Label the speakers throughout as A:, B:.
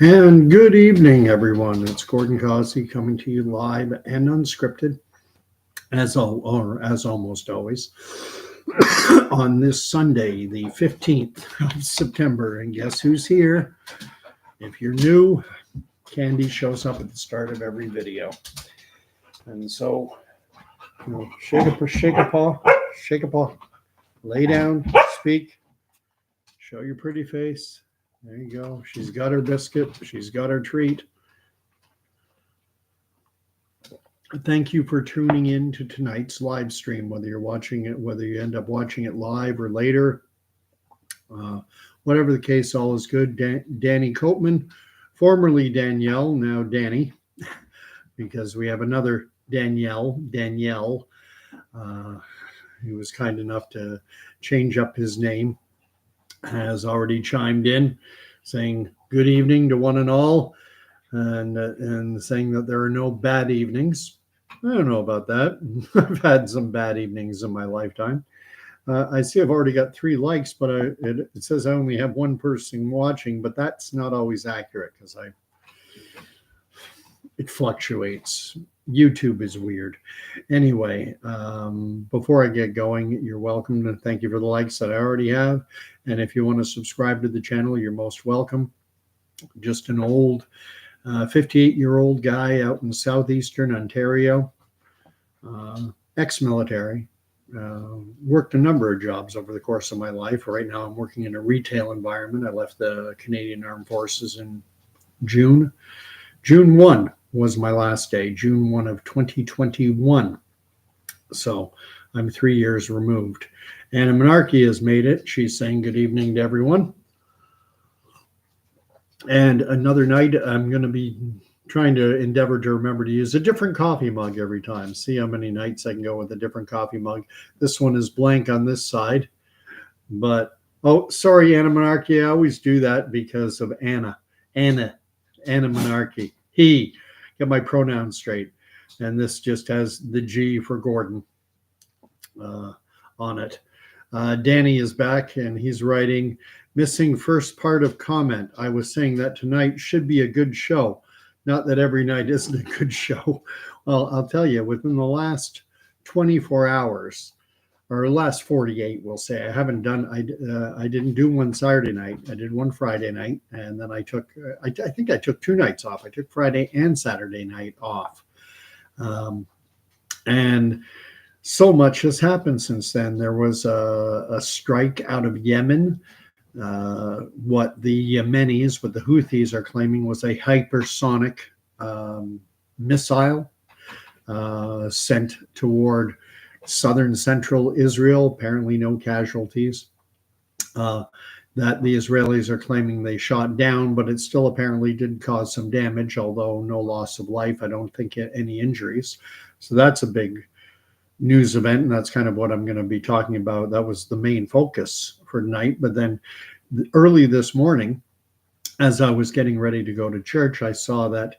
A: And good evening, everyone. It's Gordon Causey coming to you live and unscripted, as almost always, on this Sunday, the 15th of September. And guess who's here? If you're new, Candy shows up at the start of every video. And so, shake a paw, lay down, speak, show your pretty face. There you go. She's got her biscuit. She's got her treat. Thank you for tuning in to tonight's live stream, whether you're watching it, whether you end up watching it live or later. Whatever the case, all is good. Danny Copeman, formerly Danielle, now Danny, because we have another Danielle, who was kind enough to change up his name, has already chimed in saying good evening to one and all, and saying that there are no bad evenings. I don't know about that. I've had some bad evenings in my lifetime. I see I've already got 3 likes, but it says I only have 1 person watching, but that's not always accurate because it fluctuates. YouTube is weird. Anyway, before I get going, you're welcome to thank you for the likes that I already have. And if you want to subscribe to the channel, you're most welcome. Just an old 58-year-old guy out in southeastern Ontario, ex-military, worked a number of jobs over the course of my life. Right now I'm working in a retail environment. I left the Canadian Armed Forces in June. June 1 was my last day, June 1 of 2021. So I'm 3 years removed. Anna Monarchy has made it. She's saying good evening to everyone. And another night, I'm going to be trying to endeavor to remember to use a different coffee mug every time. See how many nights I can go with a different coffee mug. This one is blank on this side. But, oh, sorry, Anna Monarchy. I always do that because of Anna Monarchy. He. Get my pronouns straight. And this just has the G for Gordon on it. Danny is back and he's writing, missing first part of comment. I was saying that tonight should be a good show. Not that every night isn't a good show. Well, I'll tell you, within the last 24 hours, or last 48, we'll say, I didn't do one Saturday night. I did one Friday night, and then I think I took 2 nights off. I took Friday and Saturday night off. And so much has happened since then. There was a strike out of Yemen. What the Yemenis, what the Houthis are claiming was a hypersonic missile sent toward southern central Israel. Apparently no casualties. That the Israelis are claiming they shot down, but it still apparently did cause some damage, although no loss of life. I don't think any injuries. So that's a big news event, and that's kind of what I'm going to be talking about. That was the main focus for tonight. But then early this morning, as I was getting ready to go to church, I saw that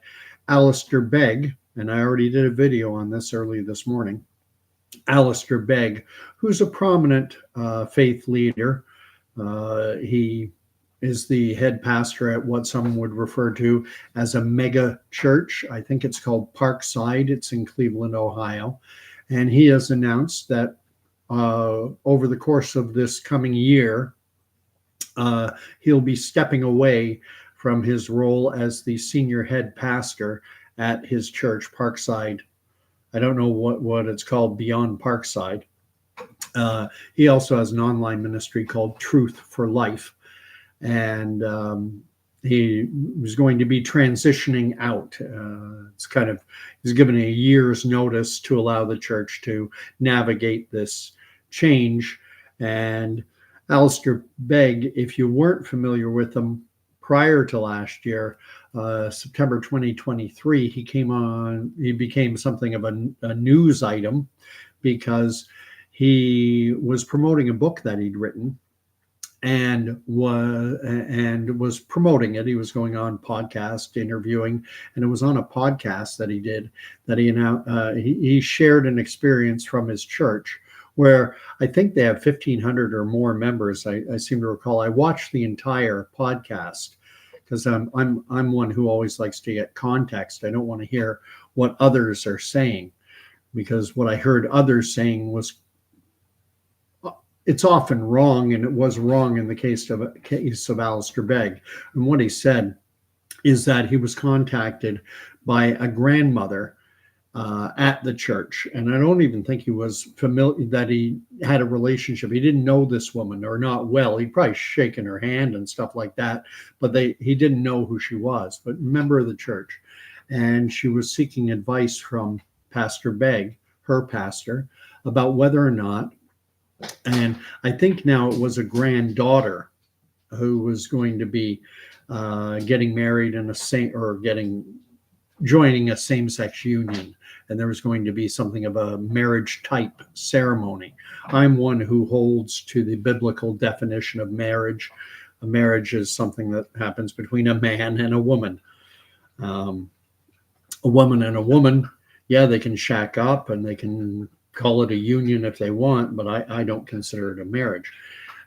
A: Alistair Begg, and I already did a video on this early this morning, Alistair Begg, who's a prominent faith leader. He is the head pastor at what some would refer to as a mega church. I think it's called Parkside. It's in Cleveland, Ohio. And he has announced that over the course of this coming year, he'll be stepping away from his role as the senior head pastor at his church, Parkside. I don't know what it's called beyond Parkside. He also has an online ministry called Truth for Life. And he was going to be transitioning out. He's given a year's notice to allow the church to navigate this change. And Alistair Begg, if you weren't familiar with him prior to last year, September 2023, he became something of a news item because he was promoting a book that he'd written and was promoting it. He was going on podcast interviewing, and it was on a podcast that he did that he shared an experience from his church where I think they have 1,500 or more members. I seem to recall. I watched the entire podcast because I'm one who always likes to get context. I don't want to hear what others are saying, because what I heard others saying was, it's often wrong, and it was wrong in the case of Alistair Begg. And what he said is that he was contacted by a grandmother at the church, and I don't even think he was familiar, that he had a relationship. He didn't know this woman, or not well. He'd probably shaken her hand and stuff like that, but he didn't know who she was, but member of the church. And she was seeking advice from Pastor Begg, her pastor, about whether or not, and I think now it was a granddaughter who was going to be getting married in joining a same-sex union, and there was going to be something of a marriage type ceremony. I'm one who holds to the biblical definition of marriage. A marriage is something that happens between a man and a woman. A woman and a woman, yeah, they can shack up and they can call it a union if they want, but I don't consider it a marriage.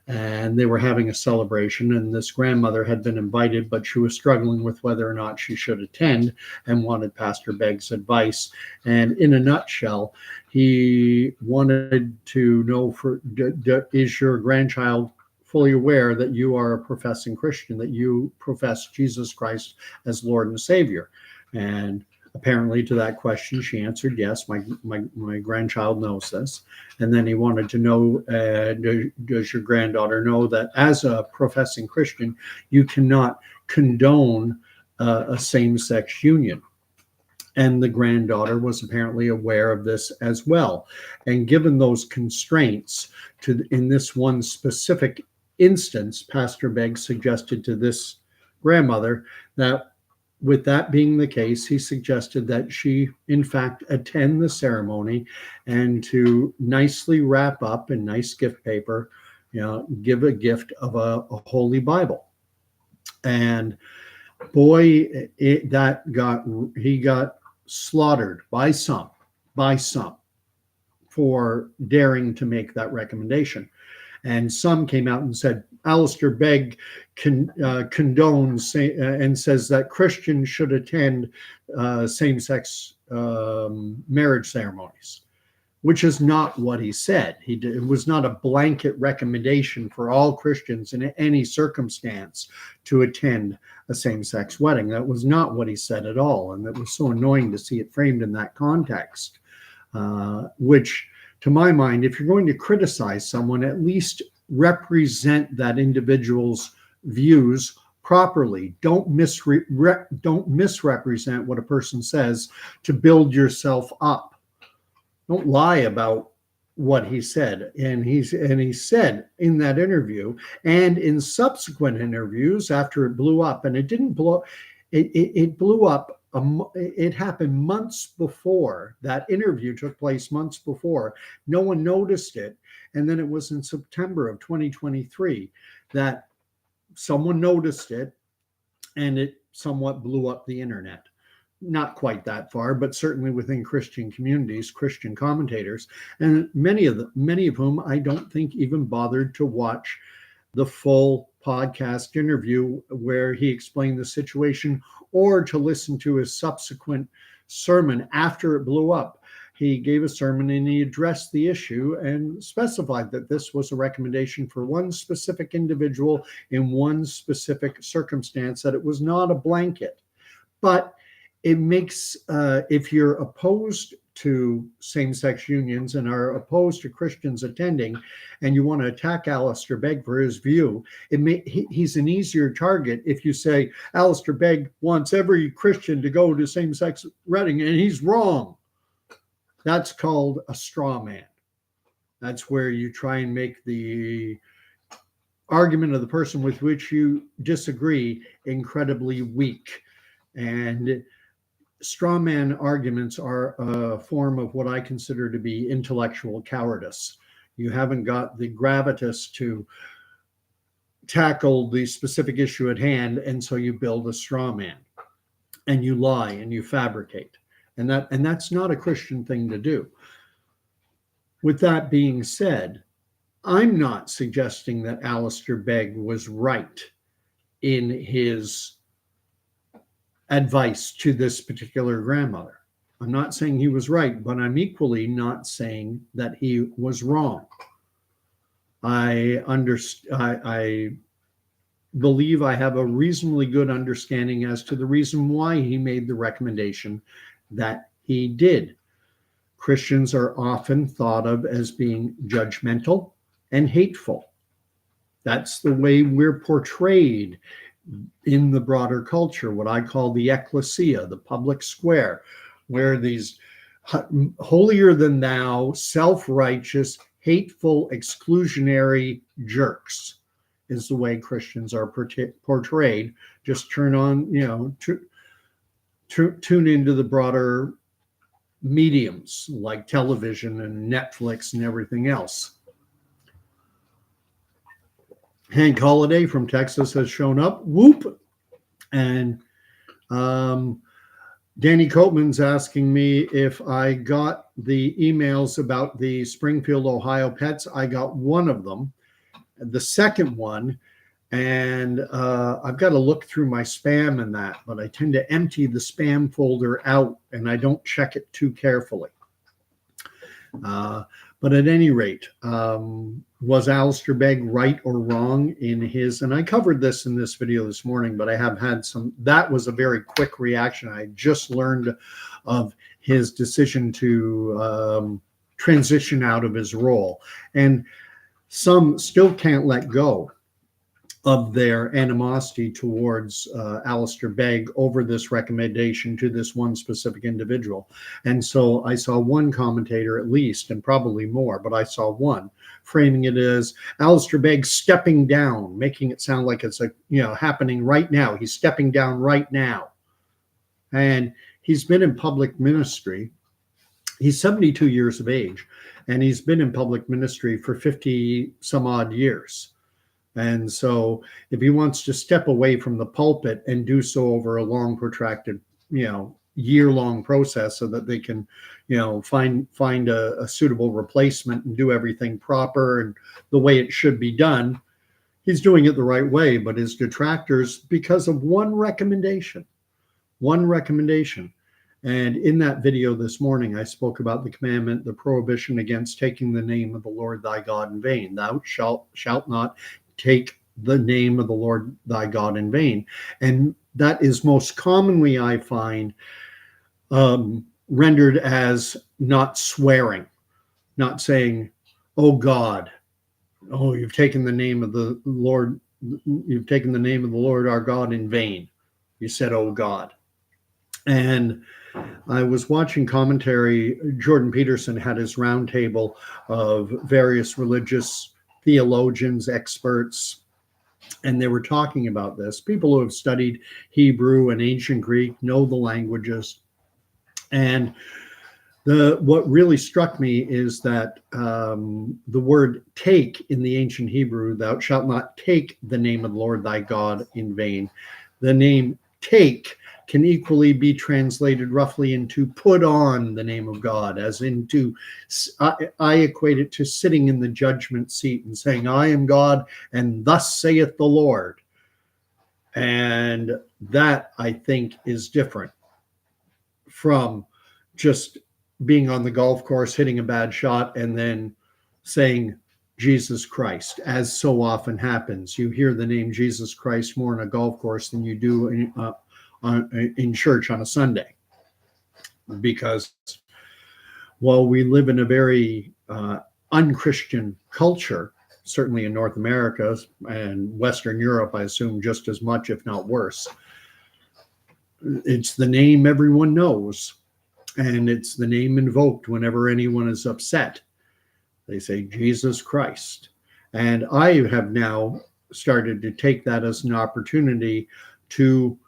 A: And they were having a celebration, and this grandmother had been invited, but she was struggling with whether or not she should attend and wanted Pastor Begg's advice. And in a nutshell, he wanted to know, is your grandchild fully aware that you are a professing Christian, that you profess Jesus Christ as Lord and Savior? And apparently to that question, she answered, yes, my grandchild knows this. And then he wanted to know, does your granddaughter know that as a professing Christian, you cannot condone a same-sex union? And the granddaughter was apparently aware of this as well. And given those constraints, in this one specific instance, Pastor Begg suggested to this grandmother that, with that being the case, he suggested that she, in fact, attend the ceremony and to nicely wrap up in nice gift paper, give a gift of a Holy Bible. And boy, he got slaughtered by some for daring to make that recommendation. And some came out and said, Alistair Begg condones and says that Christians should attend same-sex marriage ceremonies, which is not what he said. It was not a blanket recommendation for all Christians in any circumstance to attend a same-sex wedding. That was not what he said at all. And it was so annoying to see it framed in that context, which, to my mind, if you're going to criticize someone, at least represent that individual's views properly. Don't misrepresent what a person says to build yourself up. Don't lie about what he said. And he said in that interview and in subsequent interviews after it blew up, and it didn't blow, it blew up. It happened months before. That interview took place months before. No one noticed it. And then it was in September of 2023 that someone noticed it, and it somewhat blew up the internet. Not quite that far, but certainly within Christian communities, Christian commentators, and many of whom I don't think even bothered to watch the full podcast interview where he explained the situation, or to listen to his subsequent sermon after it blew up. He gave a sermon and he addressed the issue and specified that this was a recommendation for one specific individual in one specific circumstance, that it was not a blanket. But it makes, if you're opposed to same-sex unions and are opposed to Christians attending, and you want to attack Alistair Begg for his view, he's an easier target if you say Alistair Begg wants every Christian to go to same-sex wedding, and he's wrong. That's called a straw man. That's where you try and make the argument of the person with which you disagree incredibly weak. And straw man arguments are a form of what I consider to be intellectual cowardice. You haven't got the gravitas to tackle the specific issue at hand, and so you build a straw man and you lie and you fabricate. And that's not a Christian thing to do. With that being said, I'm not suggesting that Alistair Begg was right in his advice to this particular grandmother. I'm not saying he was right, but I'm equally not saying that he was wrong. I believe I have a reasonably good understanding as to the reason why he made the recommendation that he did. Christians are often thought of as being judgmental and hateful. That's the way we're portrayed in the broader culture, what I call the ecclesia, the public square, where these holier than thou, self-righteous, hateful, exclusionary jerks is the way Christians are portrayed. Just turn on, tune into the broader mediums like television and Netflix and everything else. Hank Holiday from Texas has shown up. Whoop. And Danny Copeman's asking me if I got the emails about the Springfield, Ohio pets. I got one of them. The second one, and I've got to look through my spam and that, but I tend to empty the spam folder out and I don't check it too carefully. But at any rate, was Alistair Begg right or wrong in his, and I covered this in this video this morning, but I have had some, that was a very quick reaction. I just learned of his decision to transition out of his role. And some still can't let go of their animosity towards Alistair Begg over this recommendation to this one specific individual. And so I saw one commentator at least, and probably more, but I saw one framing it as Alistair Begg stepping down, making it sound like it's happening right now. He's stepping down right now. And he's been in public ministry. He's 72 years of age, and he's been in public ministry for 50 some odd years. And so if he wants to step away from the pulpit and do so over a long, protracted, year-long process so that they can, find a suitable replacement and do everything proper and the way it should be done, he's doing it the right way. But his detractors, because of one recommendation. And in that video this morning, I spoke about the commandment, the prohibition against taking the name of the Lord thy God in vain. Thou shalt not take the name of the Lord thy God in vain. And that is most commonly, I find, rendered as not swearing, not saying, oh God, oh, you've taken the name of the Lord, our God in vain. You said, oh God. And I was watching commentary. Jordan Peterson had his roundtable of various religious theologians, experts, and they were talking about this. People who have studied Hebrew and ancient Greek know the languages. And what really struck me is that the word take in the ancient Hebrew, thou shalt not take the name of the Lord thy God in vain. The name take can equally be translated roughly into put on the name of God, as into, I equate it to sitting in the judgment seat and saying, I am God, and thus saith the Lord. And that, I think, is different from just being on the golf course, hitting a bad shot, and then saying Jesus Christ, as so often happens. You hear the name Jesus Christ more in a golf course than you do in church on a Sunday, because while we live in a very unchristian culture, certainly in North America and Western Europe, I assume just as much, if not worse, it's the name everyone knows, and it's the name invoked whenever anyone is upset. They say Jesus Christ. And I have now started to take that as an opportunity to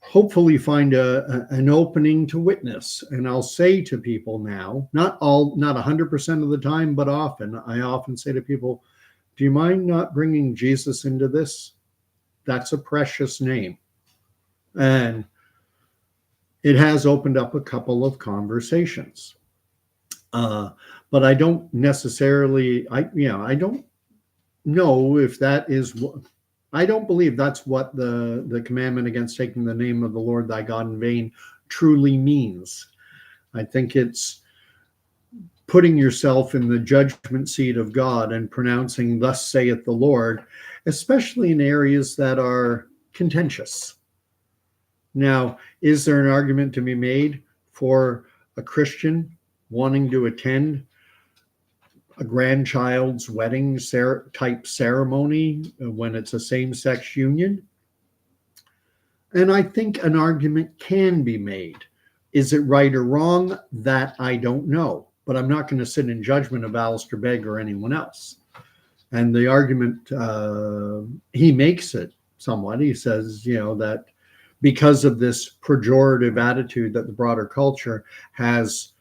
A: hopefully find an opening to witness. And I'll say to people now, not 100% of the time, but often, I often say to people, do you mind not bringing Jesus into this? That's a precious name. And it has opened up a couple of conversations. But I don't necessarily, I don't know if that is, I don't believe that's what the commandment against taking the name of the Lord thy God in vain truly means. I think it's putting yourself in the judgment seat of God and pronouncing, thus saith the Lord, especially in areas that are contentious. Now, is there an argument to be made for a Christian wanting to attend a grandchild's wedding type ceremony when it's a same-sex union? And I think an argument can be made. Is it right or wrong? That I don't know. But I'm not going to sit in judgment of Alistair Begg or anyone else. And the argument, he makes it somewhat. He says, that because of this pejorative attitude that the broader culture has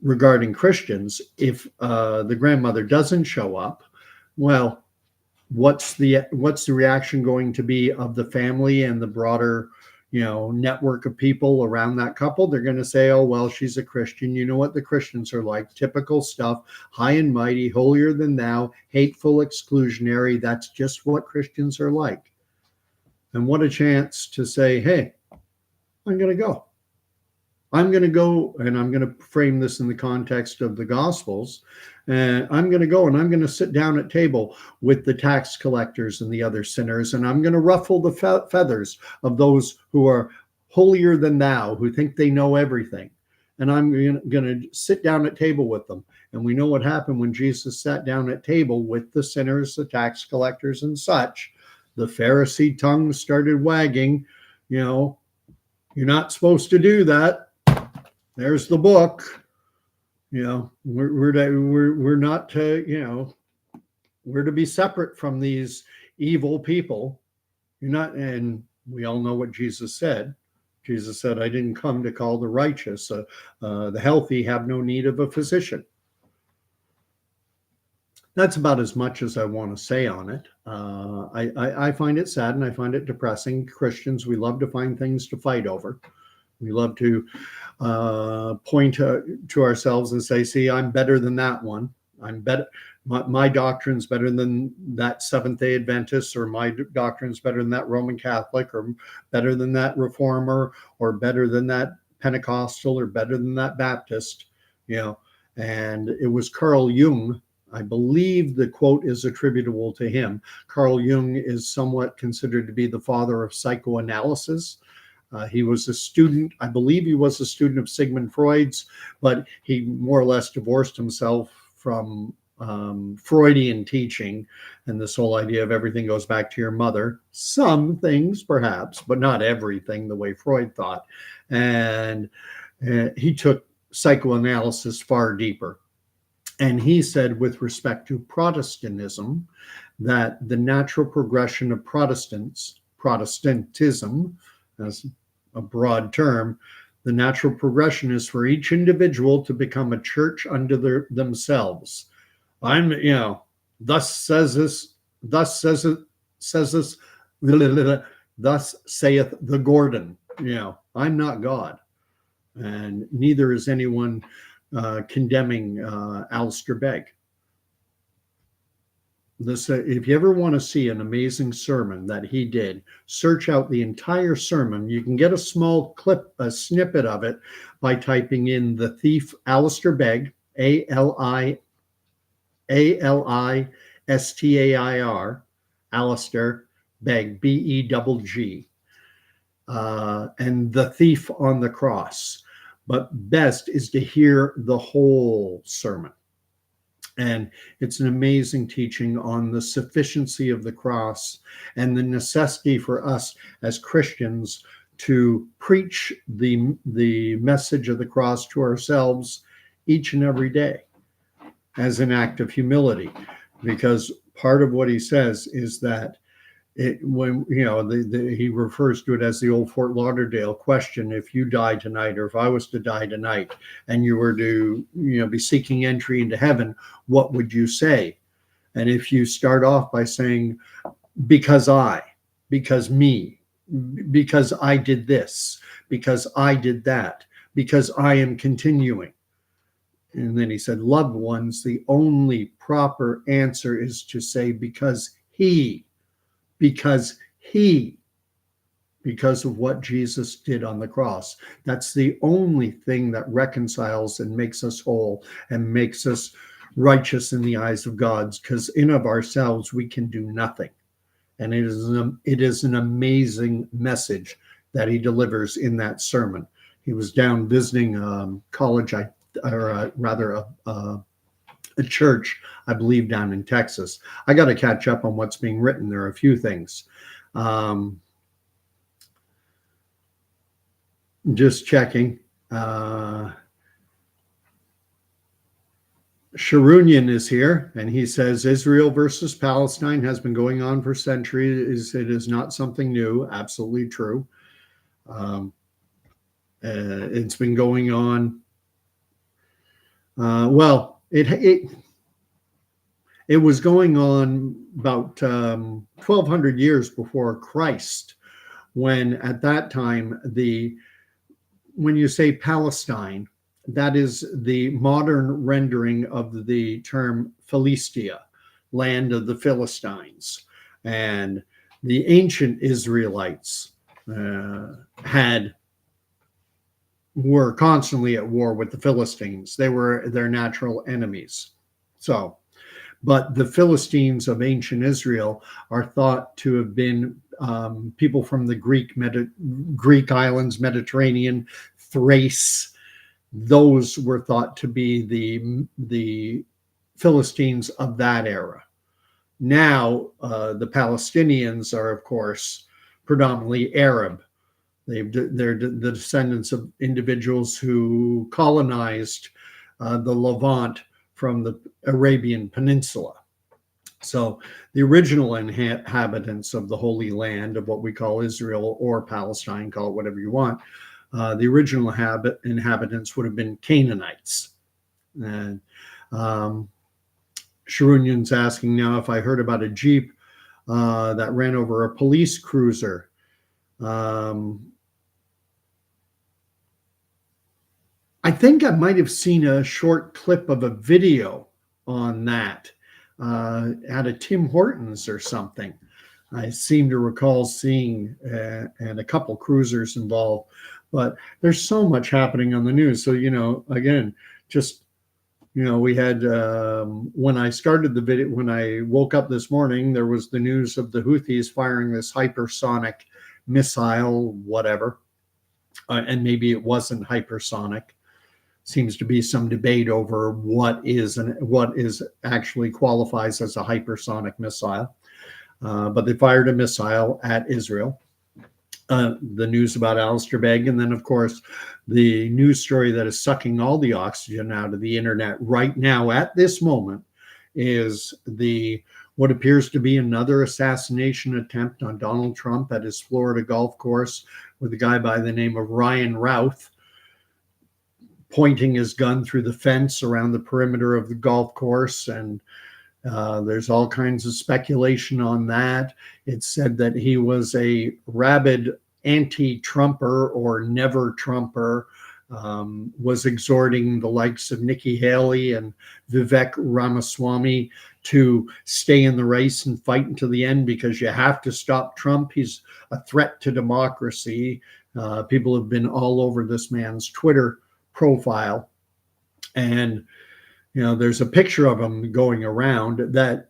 A: regarding Christians, if the grandmother doesn't show up, well, what's the reaction going to be of the family and the broader network of people around that couple? They're going to say, oh, well, she's a Christian. You know what the Christians are like. Typical stuff, high and mighty, holier than thou, hateful, exclusionary. That's just what Christians are like. And what a chance to say, hey, I'm going to go. I'm going to go, and I'm going to frame this in the context of the Gospels. And I'm going to go and I'm going to sit down at table with the tax collectors and the other sinners. And I'm going to ruffle the feathers of those who are holier than thou, who think they know everything. And I'm going to sit down at table with them. And we know what happened when Jesus sat down at table with the sinners, the tax collectors and such. The Pharisee tongue started wagging. You're not supposed to do that. There's the book. We're not to, we're to be separate from these evil people. You're not, and we all know what Jesus said. Jesus said, I didn't come to call the righteous. The healthy have no need of a physician. That's about as much as I want to say on it. I find it sad and I find it depressing. Christians, we love to find things to fight over. We love to point to ourselves and say, see, I'm better than that one. I'm better. My doctrine's better than that Seventh-day Adventist, or my doctrine's better than that Roman Catholic, or better than that Reformer, or better than that Pentecostal, or better than that Baptist. And it was Carl Jung. I believe the quote is attributable to him. Carl Jung is somewhat considered to be the father of psychoanalysis. He was a student, I believe he was a student of Sigmund Freud's, but he more or less divorced himself from Freudian teaching and this whole idea of everything goes back to your mother. Some things perhaps, but not everything the way Freud thought. And he took psychoanalysis far deeper. And he said, with respect to Protestantism, that the natural progression of Protestantism, as a broad term, the natural progression is for each individual to become a church unto themselves. Thus says this, thus saith the Gordon. I'm not God. And neither is anyone condemning Alistair Begg. If you ever want to see an amazing sermon that he did, search out the entire sermon. You can get a small clip, a snippet of it, by typing in the thief Alistair Begg, Alistair, Alistair Begg, Begg, and the thief on the cross. But best is to hear the whole sermon. And it's an amazing teaching on the sufficiency of the cross and the necessity for us as Christians to preach the message of the cross to ourselves each and every day as an act of humility. Because part of what he says is that when he refers to it as the old Fort Lauderdale question: if you die tonight, or if I was to die tonight, and you were to be seeking entry into heaven, what would you say? And if you start off by saying, because me, because I did this, because I did that, because I am continuing. And then he said, loved ones, the only proper answer is to say, because he because of what Jesus did on the cross. That's the only thing that reconciles and makes us whole and makes us righteous in the eyes of God, because in of ourselves we can do nothing. And it is an amazing message that he delivers in that sermon. He was down visiting college, or rather a church, I believe, down in Texas. I got to catch up on what's being written. There are a few things. Just checking. Sharunian is here, and he says Israel versus Palestine has been going on for centuries. It is not something new. Absolutely true. It's been going on. Well, it was going on about 1,200 years before Christ, when at that time when you say Palestine, that is the modern rendering of the term Philistia, land of the Philistines. And the ancient Israelites were constantly at war with the Philistines. They were their natural enemies. So, but the Philistines of ancient Israel are thought to have been people from the Greek islands, Mediterranean, Thrace. Those were thought to be the Philistines of that era. Now, the Palestinians are, of course, predominantly Arab. They're the descendants of individuals who colonized the Levant from the Arabian Peninsula. So the original inhabitants of the Holy Land, of what we call Israel or Palestine, call it whatever you want, the original inhabitants would have been Canaanites. And Sharunyan's asking now if I heard about a Jeep that ran over a police cruiser. I think I might have seen a short clip of a video on that at a Tim Hortons or something. I seem to recall seeing and a couple cruisers involved, but there's so much happening on the news. So, again, just, we had, when I started the video, when I woke up this morning, there was the news of the Houthis firing this hypersonic missile, whatever. And maybe it wasn't hypersonic. Seems to be some debate over what actually qualifies as a hypersonic missile. But they fired a missile at Israel. The news about Alistair Begg, and then, of course, the news story that is sucking all the oxygen out of the internet right now at this moment is what appears to be another assassination attempt on Donald Trump at his Florida golf course, with a guy by the name of Ryan Routh pointing his gun through the fence around the perimeter of the golf course. And there's all kinds of speculation on that. It's said that he was a rabid anti-Trumper or never Trumper, was exhorting the likes of Nikki Haley and Vivek Ramaswamy to stay in the race and fight until the end, because you have to stop Trump. He's a threat to democracy. People have been all over this man's Twitter profile, and there's a picture of him going around that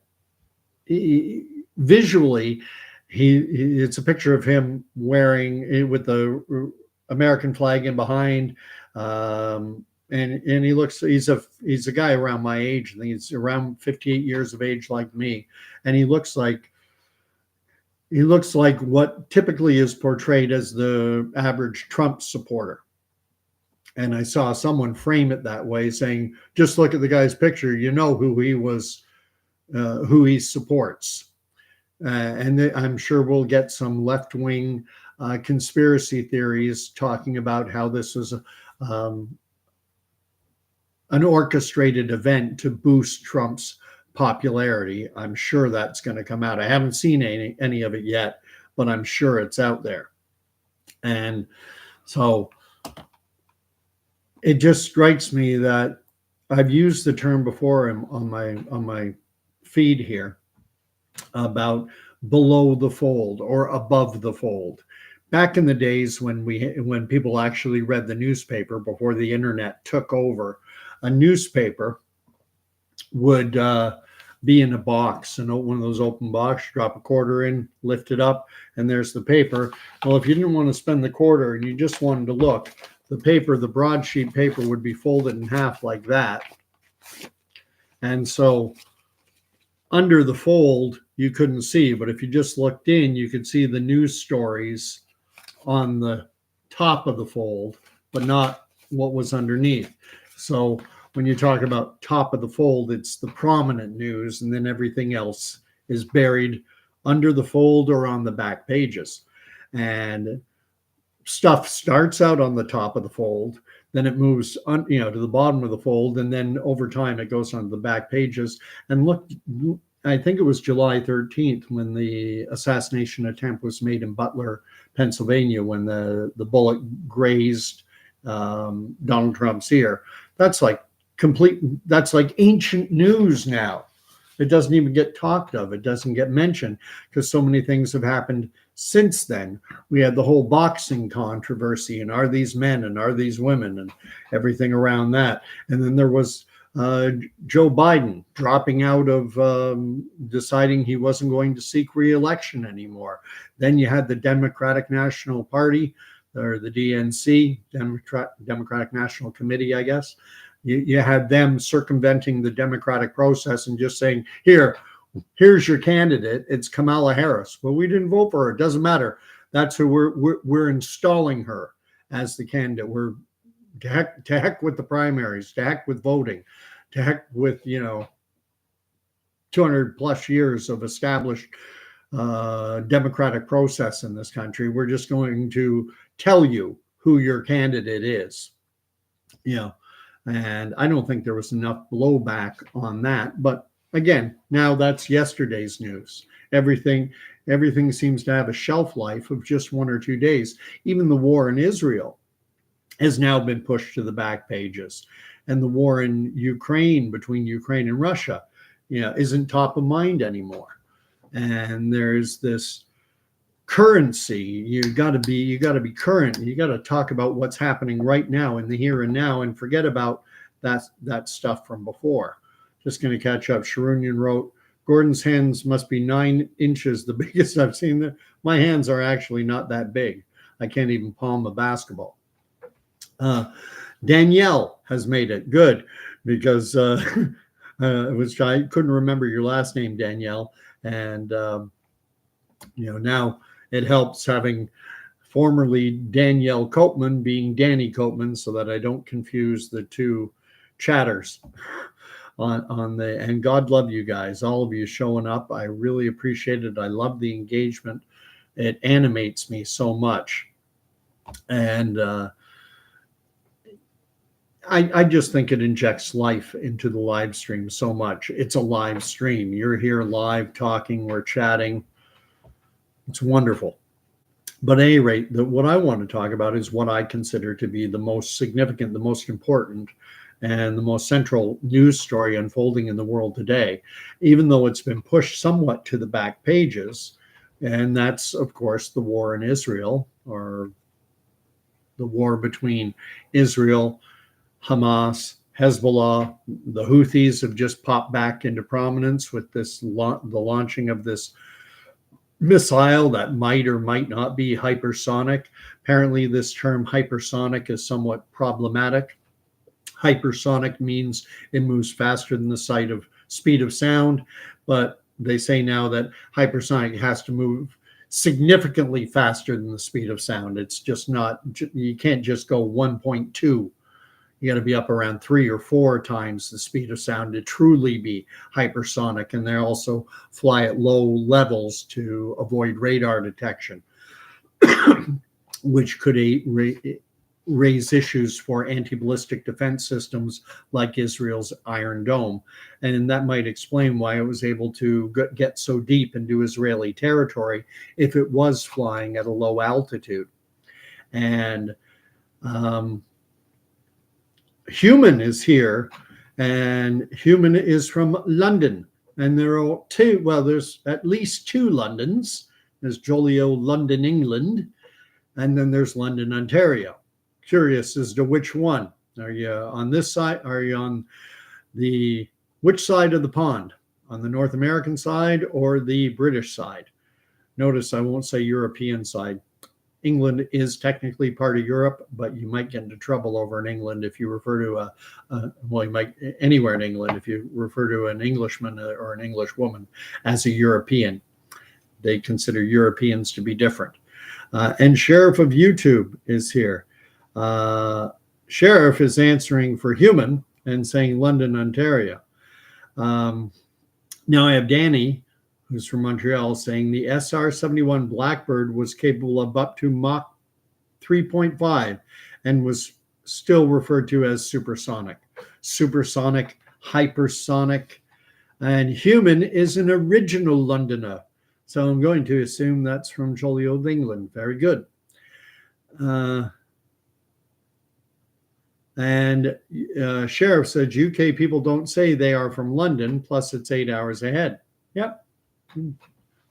A: visually it's a picture of him wearing it with the American flag in behind, and he looks, he's a guy around my age. I think he's around 58 years of age, like me, and he looks like what typically is portrayed as the average Trump supporter. And I saw someone frame it that way, saying, just look at the guy's picture, who he was, who he supports. And I'm sure we'll get some left-wing conspiracy theories talking about how this was an orchestrated event to boost Trump's popularity. I'm sure that's going to come out. I haven't seen any of it yet, but I'm sure it's out there. And so it just strikes me that I've used the term before on my feed here about below the fold or above the fold. Back in the days when people actually read the newspaper before the internet took over, a newspaper would be in a box, and one of those open box, drop a quarter in, lift it up, and there's the paper. Well, if you didn't want to spend the quarter and you just wanted to look, the paper, the broadsheet paper, would be folded in half like that. And so under the fold, you couldn't see, but if you just looked in, you could see the news stories on the top of the fold, but not what was underneath. So when you talk about top of the fold, it's the prominent news, and then everything else is buried under the fold or on the back pages. And stuff starts out on the top of the fold, then it moves to the bottom of the fold, and then over time it goes on the back pages. And look, I think it was July 13th when the assassination attempt was made in Butler, Pennsylvania, when the bullet grazed Donald Trump's ear. That's like ancient news now. It doesn't even get talked of. It doesn't get mentioned because so many things have happened since then. We had the whole boxing controversy, and are these men and are these women, and everything around that. And then there was Joe Biden dropping out of deciding he wasn't going to seek re-election anymore. Then you had the Democratic National Party, or the DNC, Democratic National Committee, I guess. You had them circumventing the democratic process and just saying, here's your candidate. It's Kamala Harris. Well, we didn't vote for her. It doesn't matter. That's who we're installing her as the candidate. We're to heck with the primaries, to heck with voting, to heck with 200 plus years of established democratic process in this country. We're just going to tell you who your candidate is. And I don't think there was enough blowback on that. But again, now that's yesterday's news. Everything seems to have a shelf life of just 1 or 2 days. Even the war in Israel has now been pushed to the back pages. And the war in Ukraine, between Ukraine and Russia, isn't top of mind anymore. And there's this currency. You got to be current. You got to talk about what's happening right now in the here and now, and forget about that stuff from before. Just going to catch up. Sharunian wrote, Gordon's hands must be 9 inches, the biggest I've seen. My hands are actually not that big. I can't even palm a basketball. Danielle has made it good because I couldn't remember your last name, Danielle, and now it helps having formerly Danielle Copeman being Danny Copeman, so that I don't confuse the two chatters and God love you guys, all of you showing up. I really appreciate it. I love the engagement. It animates me so much. And I just think it injects life into the live stream so much. It's a live stream. You're here live talking, we're chatting. It's wonderful. But at any rate, what I want to talk about is what I consider to be the most significant, the most important, and the most central news story unfolding in the world today, even though it's been pushed somewhat to the back pages. And that's, of course, the war in Israel, or the war between Israel, Hamas, Hezbollah. The Houthis have just popped back into prominence with the launching of this missile that might or might not be hypersonic. Apparently, this term hypersonic is somewhat problematic. Hypersonic means it moves faster than the speed of sound, but they say now that hypersonic has to move significantly faster than the speed of sound. It's just not, you can't just go 1.2. You got to be up around 3 or 4 times the speed of sound to truly be hypersonic. And they also fly at low levels to avoid radar detection, which could raise issues for anti-ballistic defense systems like Israel's Iron Dome. And that might explain why it was able to get so deep into Israeli territory if it was flying at a low altitude. And Human is here, and Human is from London. And there are two, well, there's at least two Londons. There's Joliot, London, England, and then there's London, Ontario. Curious as to which one. Are you on this side? Are you on which side of the pond? On the North American side or the British side? Notice I won't say European side. England is technically part of Europe, but you might get into trouble over in England if you refer to well, you might anywhere in England if you refer to an Englishman or an English woman as a European. They consider Europeans to be different. And Sheriff of YouTube is here. Sheriff is answering for human and saying London, Ontario. Now I have Danny, who's from Montreal, saying the SR-71 Blackbird was capable of up to Mach 3.5 and was still referred to as supersonic. Supersonic, hypersonic, and human is an original Londoner. So I'm going to assume that's from Joliot, England. Very good. And Sheriff said UK people don't say they are from London, plus it's 8 hours ahead. Yep.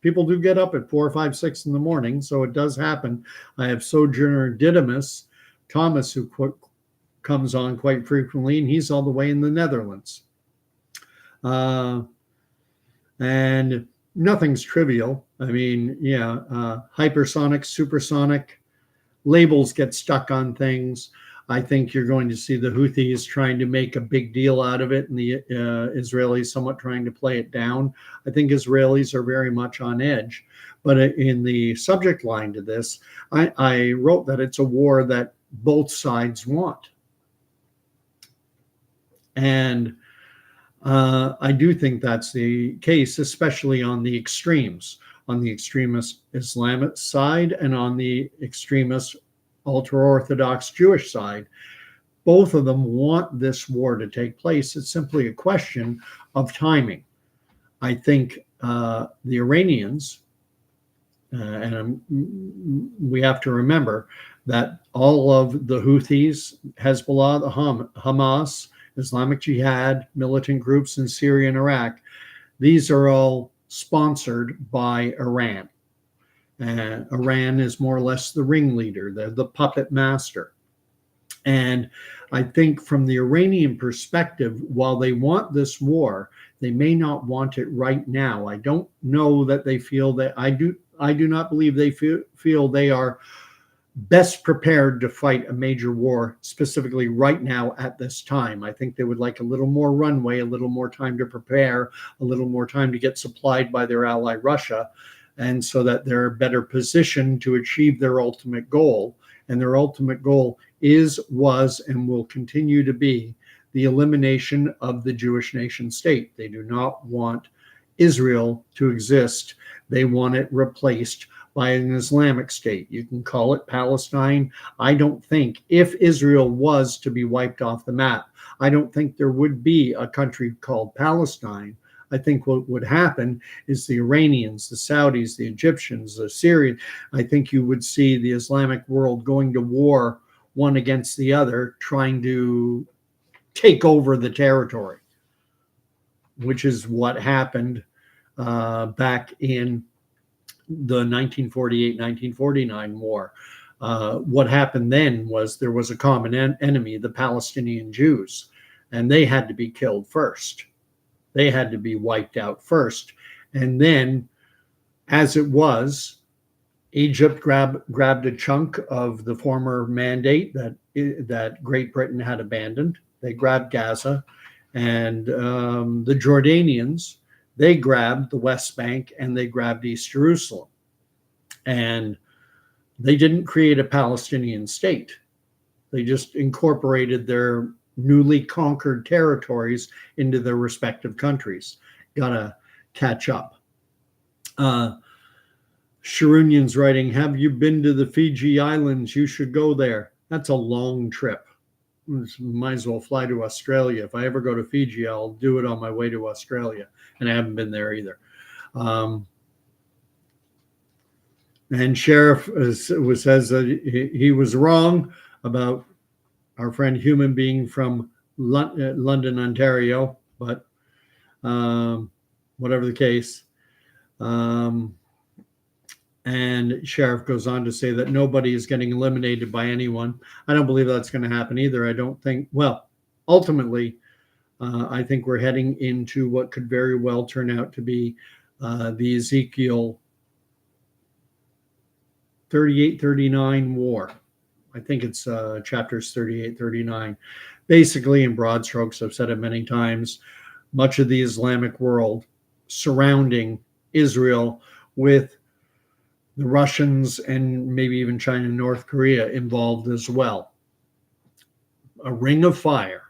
A: People do get up at 4, 5, 6 in the morning, so it does happen. I have Sojourner Didymus Thomas, who comes on quite frequently, and he's all the way in the Netherlands. And nothing's trivial. I mean, yeah, hypersonic, supersonic, labels get stuck on things. I think you're going to see the Houthis trying to make a big deal out of it and the Israelis somewhat trying to play it down. I think Israelis are very much on edge. But in the subject line to this, I wrote that it's a war that both sides want. And I do think that's the case, especially on the extremes, on the extremist Islamic side and on the extremist ultra-Orthodox Jewish side. Both of them want this war to take place. It's simply a question of timing. I think the Iranians, and we have to remember that all of the Houthis, Hezbollah, the Hamas, Islamic Jihad, militant groups in Syria and Iraq, these are all sponsored by Iran. Iran is more or less the ringleader. They're the puppet master. And I think from the Iranian perspective, while they want this war, they may not want it right now. I don't know that they feel that, I do not believe they feel they are best prepared to fight a major war specifically right now at this time. I think they would like a little more runway, a little more time to prepare, a little more time to get supplied by their ally Russia, and so that they're better positioned to achieve their ultimate goal. And their ultimate goal was, and will continue to be the elimination of the Jewish nation state. They do not want Israel to exist. They want it replaced by an Islamic state. You can call it Palestine. I don't think, if Israel was to be wiped off the map, I don't think there would be a country called Palestine. I think what would happen is the Iranians, the Saudis, the Egyptians, the Syrians, I think you would see the Islamic world going to war one against the other, trying to take over the territory, which is what happened back in the 1948-1949 war. What happened then was there was a common enemy, the Palestinian Jews, and they had to be killed first. They had to be wiped out first. And then, as it was, Egypt grabbed a chunk of the former mandate that Great Britain had abandoned. They grabbed Gaza. And the Jordanians, they grabbed the West Bank and they grabbed East Jerusalem. And they didn't create a Palestinian state. They just incorporated their newly conquered territories into their respective countries. Gotta catch up. Sharunian's writing, have you been to the Fiji Islands? You should go there. That's a long trip. Might as well fly to Australia. If I ever go to Fiji, I'll do it on my way to Australia. And I haven't been there either. And Sheriff says that he was wrong about our friend Human being from London, Ontario, but whatever the case. And Sheriff goes on to say that nobody is getting eliminated by anyone. I don't believe that's going to happen either. I don't think, well, ultimately, I think we're heading into what could very well turn out to be the Ezekiel 38-39 war. I think it's chapters 38-39. Basically, in broad strokes, I've said it many times, much of the Islamic world surrounding Israel, with the Russians and maybe even China and North Korea involved as well. A ring of fire,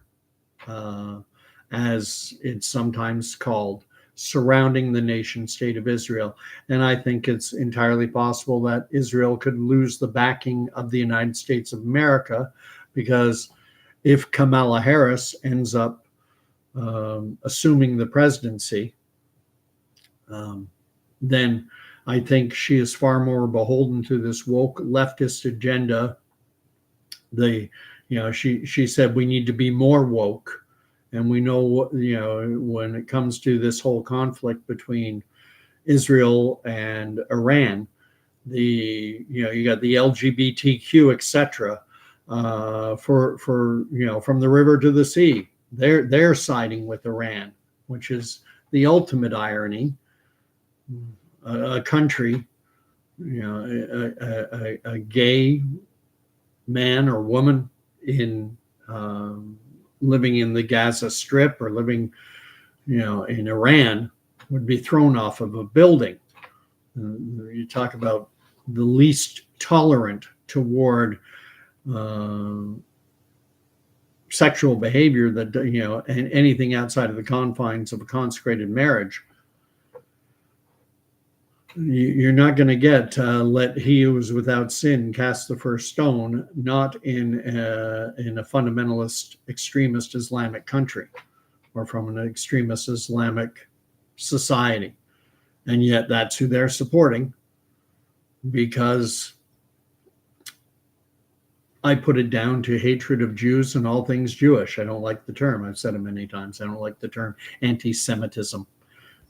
A: as it's sometimes called, surrounding the nation state of Israel. And I think it's entirely possible that Israel could lose the backing of the United States of America, because if Kamala Harris ends up assuming the presidency, then I think she is far more beholden to this woke leftist agenda. She said we need to be more woke, and we know, when it comes to this whole conflict between Israel and Iran, you got the LGBTQ, etc. For from the river to the sea, they're siding with Iran, which is the ultimate irony. A country, a gay man or woman in living in the Gaza Strip or living, in Iran, would be thrown off of a building. You talk about the least tolerant toward sexual behavior that, and anything outside of the confines of a consecrated marriage. You're not going to get let he who is without sin cast the first stone, not in a fundamentalist extremist Islamic country or from an extremist Islamic society. And yet that's who they're supporting, because I put it down to hatred of Jews and all things Jewish. I don't like the term. I've said it many times. I don't like the term anti-Semitism.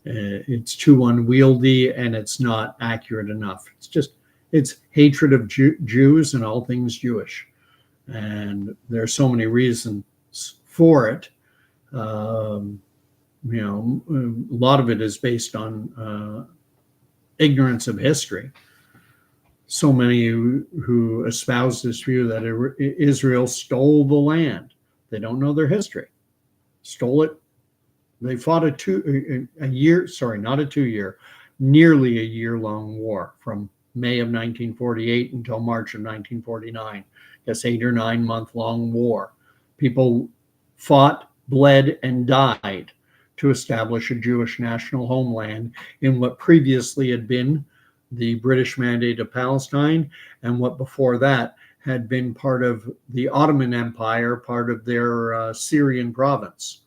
A: It's too unwieldy and it's not accurate enough. It's hatred of Jews and all things Jewish. And there are so many reasons for it. A lot of it is based on ignorance of history. So many who espouse this view that Israel stole the land. They don't know their history. Stole it. They fought nearly a year-long war from May of 1948 until March of 1949. Yes, 8 or 9 month long war. People fought, bled, and died to establish a Jewish national homeland in what previously had been the British Mandate of Palestine, and what before that had been part of the Ottoman Empire, part of their Syrian province.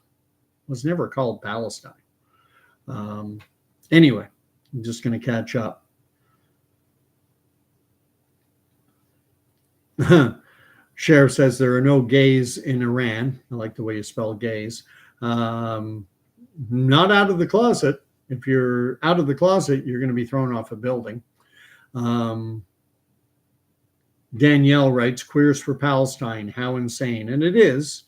A: Was never called Palestine. Anyway, I'm just going to catch up. Sheriff says there are no gays in Iran. I like the way you spell gays. Not out of the closet. If you're out of the closet, you're going to be thrown off a building. Danielle writes, "Queers for Palestine, how insane." And it is,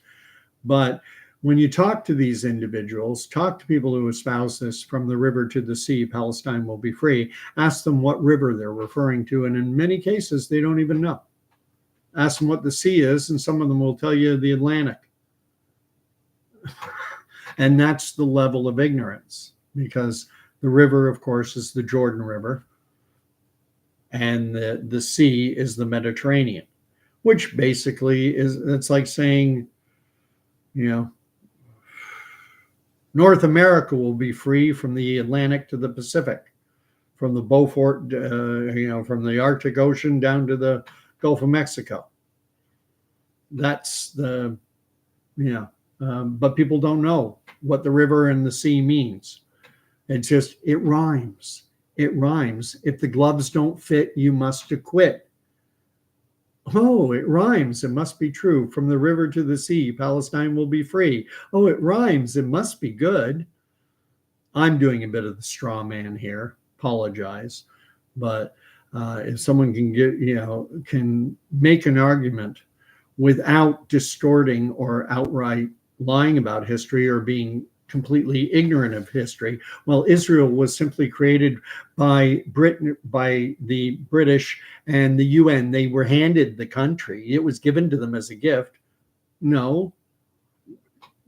A: but when you talk to these individuals, talk to people who espouse this, from the river to the sea, Palestine will be free. Ask them what river they're referring to. And in many cases, they don't even know. Ask them what the sea is, and some of them will tell you the Atlantic. And that's the level of ignorance, because the river, of course, is the Jordan River. And the sea is the Mediterranean, which basically it's like saying, North America will be free from the Atlantic to the Pacific, from the Beaufort, from the Arctic Ocean down to the Gulf of Mexico. That's but people don't know what the river and the sea means. It's just, it rhymes. It rhymes. If the gloves don't fit, you must acquit. Oh, it rhymes. It must be true. From the river to the sea, Palestine will be free. Oh, it rhymes. It must be good. I'm doing a bit of the straw man here. Apologize, but if someone can can make an argument without distorting or outright lying about history or being completely ignorant of history. Well, Israel was simply created by Britain, by the British and the UN. They were handed the country. It was given to them as a gift. No.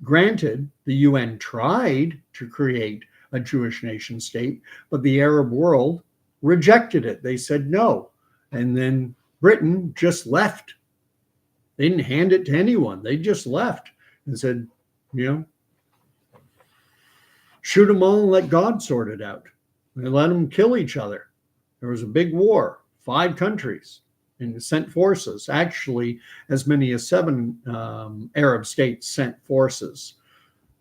A: Granted, the UN tried to create a Jewish nation state, but the Arab world rejected it. They said no. And then Britain just left. They didn't hand it to anyone. They just left and said, shoot them all and let God sort it out. They let them kill each other. There was a big war, 5 countries, and sent forces. Actually, as many as 7 Arab states sent forces.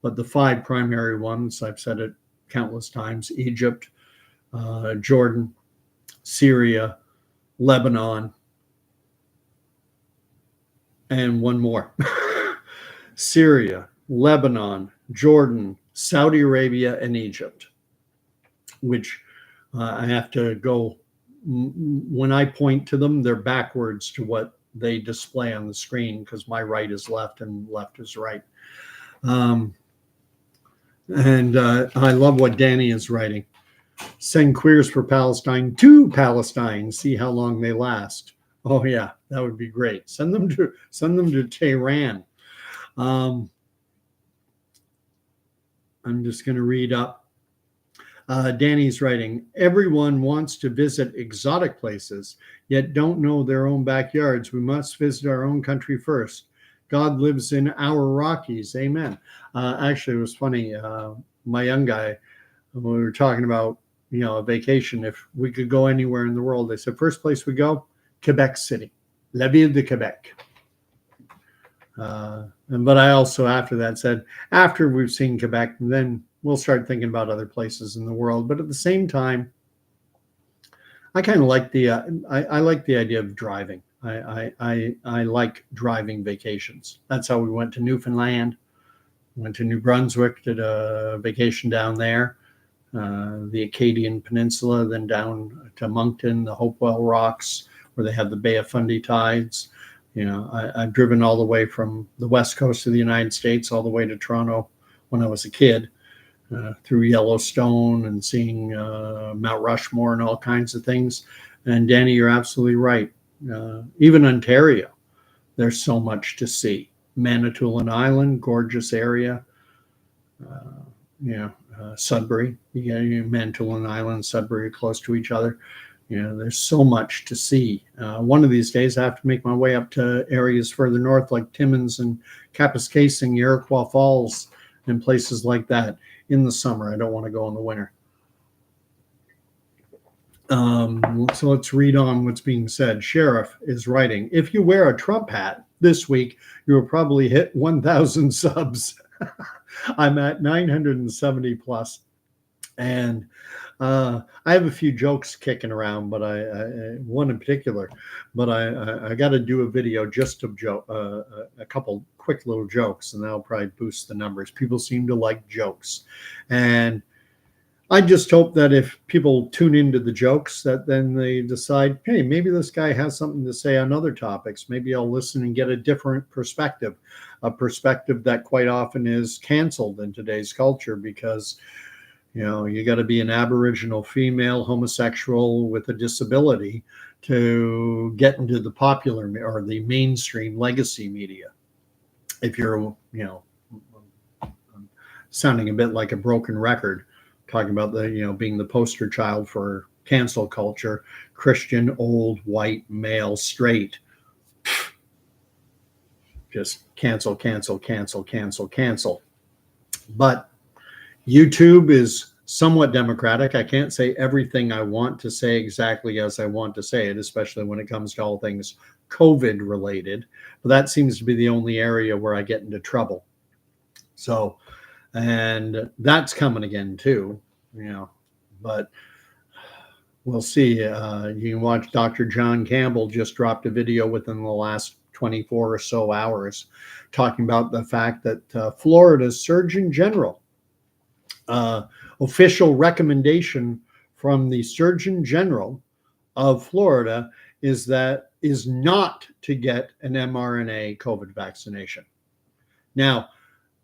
A: But the 5 primary ones, I've said it countless times: Egypt, Jordan, Syria, Lebanon, and one more. Syria, Lebanon, Jordan, Saudi Arabia, and Egypt, which I have to go, when I point to them, they're backwards to what they display on the screen because my right is left and left is right. And I love what Danny is writing. Send queers for Palestine to Palestine. See how long they last. Oh yeah, that would be great. Send them to Tehran. I'm just going to read up. Danny's writing, everyone wants to visit exotic places, yet don't know their own backyards. We must visit our own country first. God lives in our Rockies. Amen. Actually, it was funny. My young guy, when we were talking about, a vacation, if we could go anywhere in the world, they said, first place we go, Quebec City, La Ville de Quebec. But I also, after that, said, after we've seen Quebec, then we'll start thinking about other places in the world. But at the same time, I kind of like I like the idea of driving. I like driving vacations. That's how we went to Newfoundland, went to New Brunswick, did a vacation down there, the Acadian Peninsula, then down to Moncton, the Hopewell Rocks, where they have the Bay of Fundy tides. I've driven all the way from the west coast of the United States all the way to Toronto when I was a kid, through Yellowstone and seeing Mount Rushmore and all kinds of things. And Danny, you're absolutely right. Even Ontario, there's so much to see. Manitoulin Island, gorgeous area. Sudbury, Manitoulin Island, Sudbury, close to each other. There's so much to see. One of these days, I have to make my way up to areas further north, like Timmins and Kapuskasing, Iroquois Falls, and places like that in the summer. I don't want to go in the winter. So let's read on what's being said. Sheriff is writing, if you wear a Trump hat this week, you will probably hit 1,000 subs. I'm at 970 plus. And I have a few jokes kicking around, but I one in particular, but I got to do a video just of a couple quick little jokes, and that'll probably boost the numbers. People seem to like jokes, and I just hope that if people tune into the jokes, that then they decide, hey, maybe this guy has something to say on other topics. Maybe I'll listen and get a different perspective, a perspective that quite often is canceled in today's culture because you got to be an Aboriginal female homosexual with a disability to get into the popular or the mainstream legacy media. If you're, sounding a bit like a broken record, talking about the, being the poster child for cancel culture, Christian, old, white, male, straight, just cancel, cancel, cancel, cancel, cancel. But YouTube is somewhat democratic. I can't say everything I want to say exactly as I want to say it, especially when it comes to all things COVID related. But that seems to be the only area where I get into trouble. So, and that's coming again too, but we'll see. You can watch Dr. John Campbell just dropped a video within the last 24 or so hours talking about the fact that Florida's Surgeon General official recommendation from the Surgeon General of Florida is not to get an mRNA COVID vaccination. Now,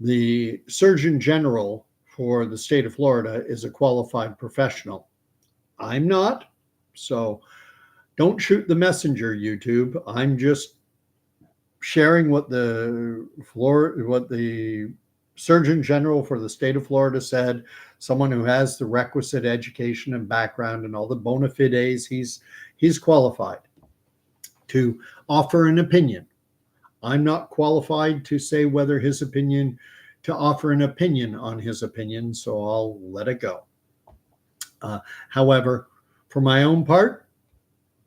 A: the Surgeon General for the state of Florida is a qualified professional. I'm not, so don't shoot the messenger, YouTube. I'm just sharing what the Surgeon General for the state of Florida said, someone who has the requisite education and background and all the bona fides. He's qualified to offer an opinion. I'm not qualified to say whether to offer an opinion on his opinion, so I'll let it go. However, for my own part,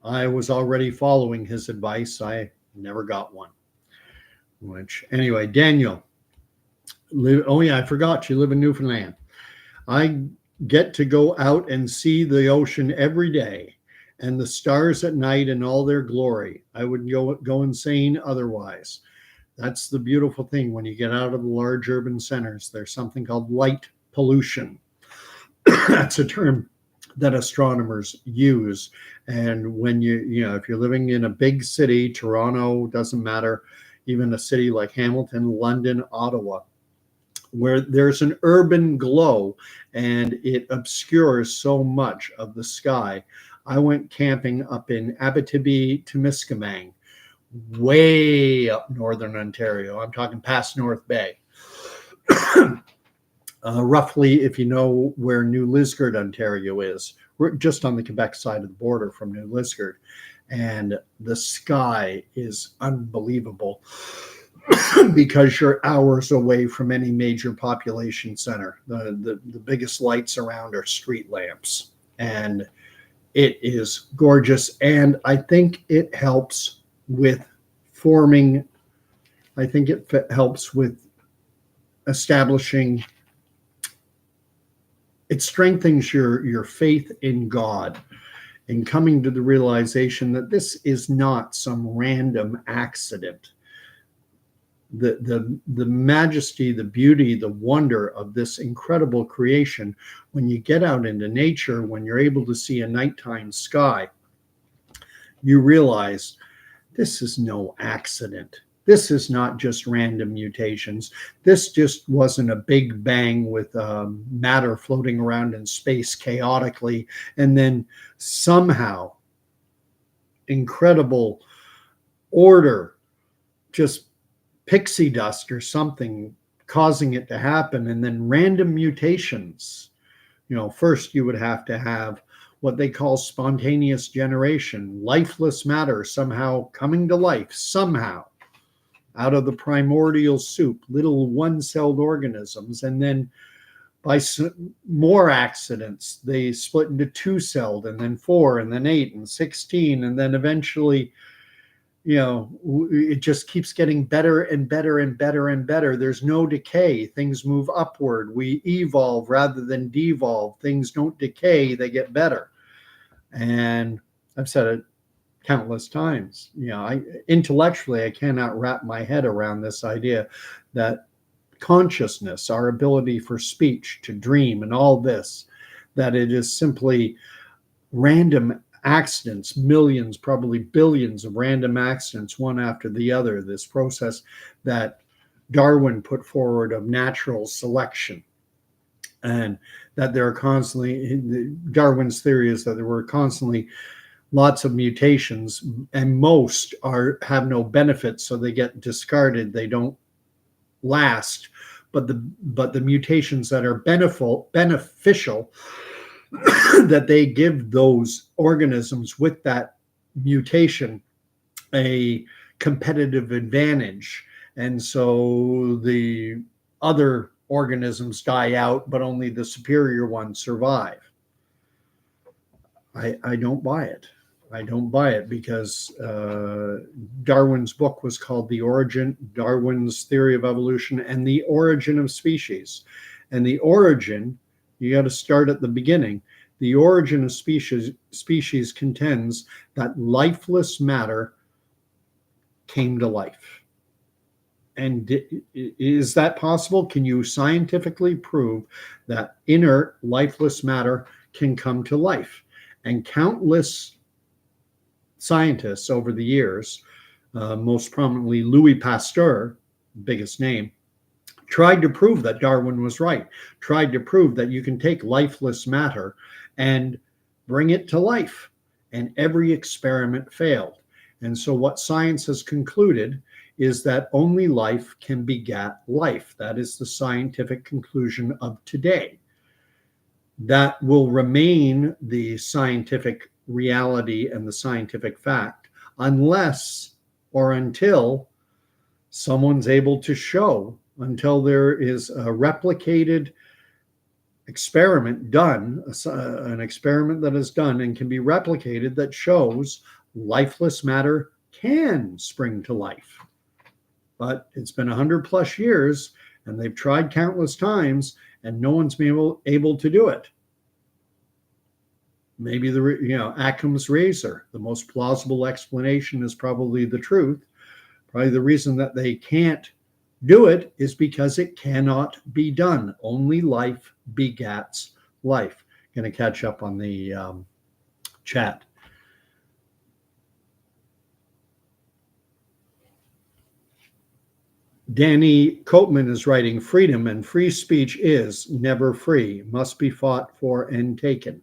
A: I was already following his advice. I never got one. Anyway, Daniel, I forgot you live in Newfoundland. I get to go out and see the ocean every day and the stars at night in all their glory. I would go insane otherwise. That's the beautiful thing when you get out of the large urban centers. There's something called light pollution. That's a term that astronomers use. And when if you're living in a big city, Toronto, doesn't matter, even a city like Hamilton, London, Ottawa, where there's an urban glow and it obscures so much of the sky. I went camping up in Abitibi-Temiskaming, way up northern Ontario. I'm talking past North Bay. Roughly, if you know where New Liskeard, Ontario is, we're just on the Quebec side of the border from New Liskeard. And the sky is unbelievable because you're hours away from any major population center. The biggest lights around are street lamps. And it is gorgeous. And I think it helps with establishing, it strengthens your faith in God and coming to the realization that this is not some random accident. The majesty, the beauty, the wonder of this incredible creation, when you get out into nature, when you're able to see a nighttime sky, you realize this is no accident. This is not just random mutations. This just wasn't a big bang with matter floating around in space chaotically, and then somehow incredible order, just pixie dust or something causing it to happen, and then random mutations. First you would have to have what they call spontaneous generation, lifeless matter somehow coming to life, somehow out of the primordial soup, little one-celled organisms. And then by more accidents, they split into two-celled, and then 4, and then 8, and 16. And then eventually, it just keeps getting better and better and better and better. There's no decay. Things move upward. We evolve rather than devolve. Things don't decay. They get better. And I've said it countless times. Intellectually, I cannot wrap my head around this idea that consciousness, our ability for speech, to dream, and all this, that it is simply random accidents, millions, probably billions of random accidents, one after the other, this process that Darwin put forward of natural selection. And that there are constantly, Darwin's theory is that there were constantly lots of mutations, and most have no benefits, so they get discarded. They don't last. But the mutations that are beneficial, that they give those organisms with that mutation a competitive advantage. And so the other organisms die out, but only the superior ones survive. I don't buy it. I don't buy it because Darwin's book was called Darwin's Theory of Evolution and the Origin of Species. And the origin, you got to start at the beginning. The origin of species contends that lifeless matter came to life. And is that possible? Can you scientifically prove that inert, lifeless matter can come to life? And countless scientists over the years, most prominently Louis Pasteur, biggest name, tried to prove that Darwin was right, tried to prove that you can take lifeless matter and bring it to life. And every experiment failed. And so what science has concluded is that only life can begat life. That is the scientific conclusion of today. That will remain the scientific reality and the scientific fact unless or until someone's able to show, until there is a replicated experiment done, an experiment that is done and can be replicated that shows lifeless matter can spring to life. But it's been 100 plus years and they've tried countless times and no one's been able to do it. Maybe Occam's razor, the most plausible explanation, is probably the truth. Probably the reason that they can't do it is because it cannot be done. Only life begats life. Going to catch up on the chat. Danny Copeman is writing, freedom and free speech is never free, must be fought for and taken.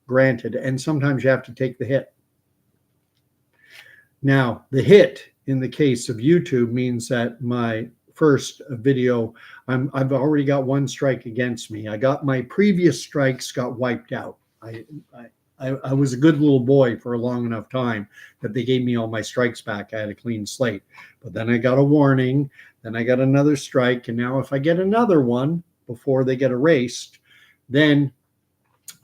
A: Granted, and sometimes you have to take the hit. Now, the hit in the case of YouTube means that my first video, I've already got one strike against me. I got my previous strikes got wiped out. I was a good little boy for a long enough time that they gave me all my strikes back. I had a clean slate. But then I got a warning, then I got another strike, and now if I get another one before they get erased, then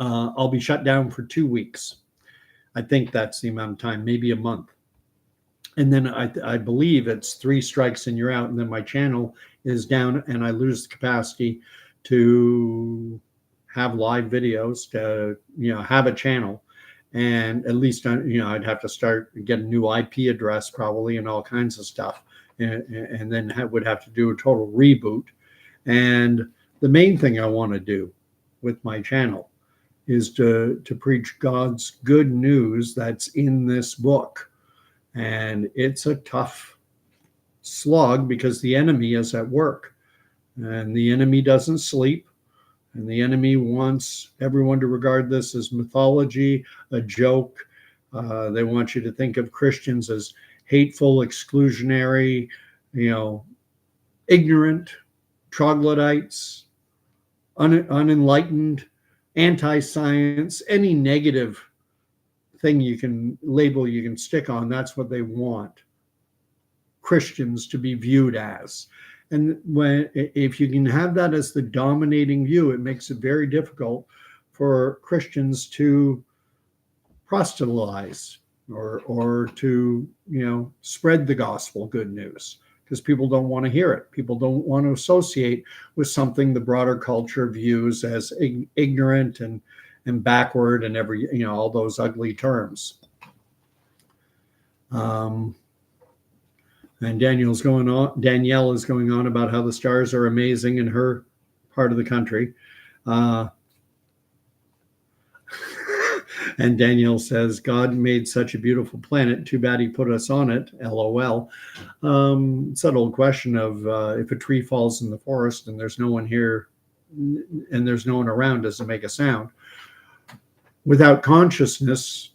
A: I'll be shut down for 2 weeks. I think that's the amount of time, maybe a month. And then I believe it's 3 strikes and you're out, and then my channel is down and I lose the capacity to have live videos, to have a channel. And at least I'd have to get a new IP address probably and all kinds of stuff, and then would have to do a total reboot. And the main thing I want to do with my channel is to preach God's good news that's in this book. And it's a tough slog because the enemy is at work, and the enemy doesn't sleep. And the enemy wants everyone to regard this as mythology, a joke. They want you to think of Christians as hateful, exclusionary, ignorant, troglodytes, unenlightened, anti-science, any negative thing you can stick on. That's what they want Christians to be viewed as. And if you can have that as the dominating view, it makes it very difficult for Christians to proselytize or to spread the gospel good news, because people don't want to hear it. People don't want to associate with something the broader culture views as ignorant and backward and all those ugly terms. And Danielle is going on about how the stars are amazing in her part of the country. And Danielle says, God made such a beautiful planet. Too bad he put us on it. LOL. It's that old question of if a tree falls in the forest and there's no one here and there's no one around, does it make a sound? Without consciousness,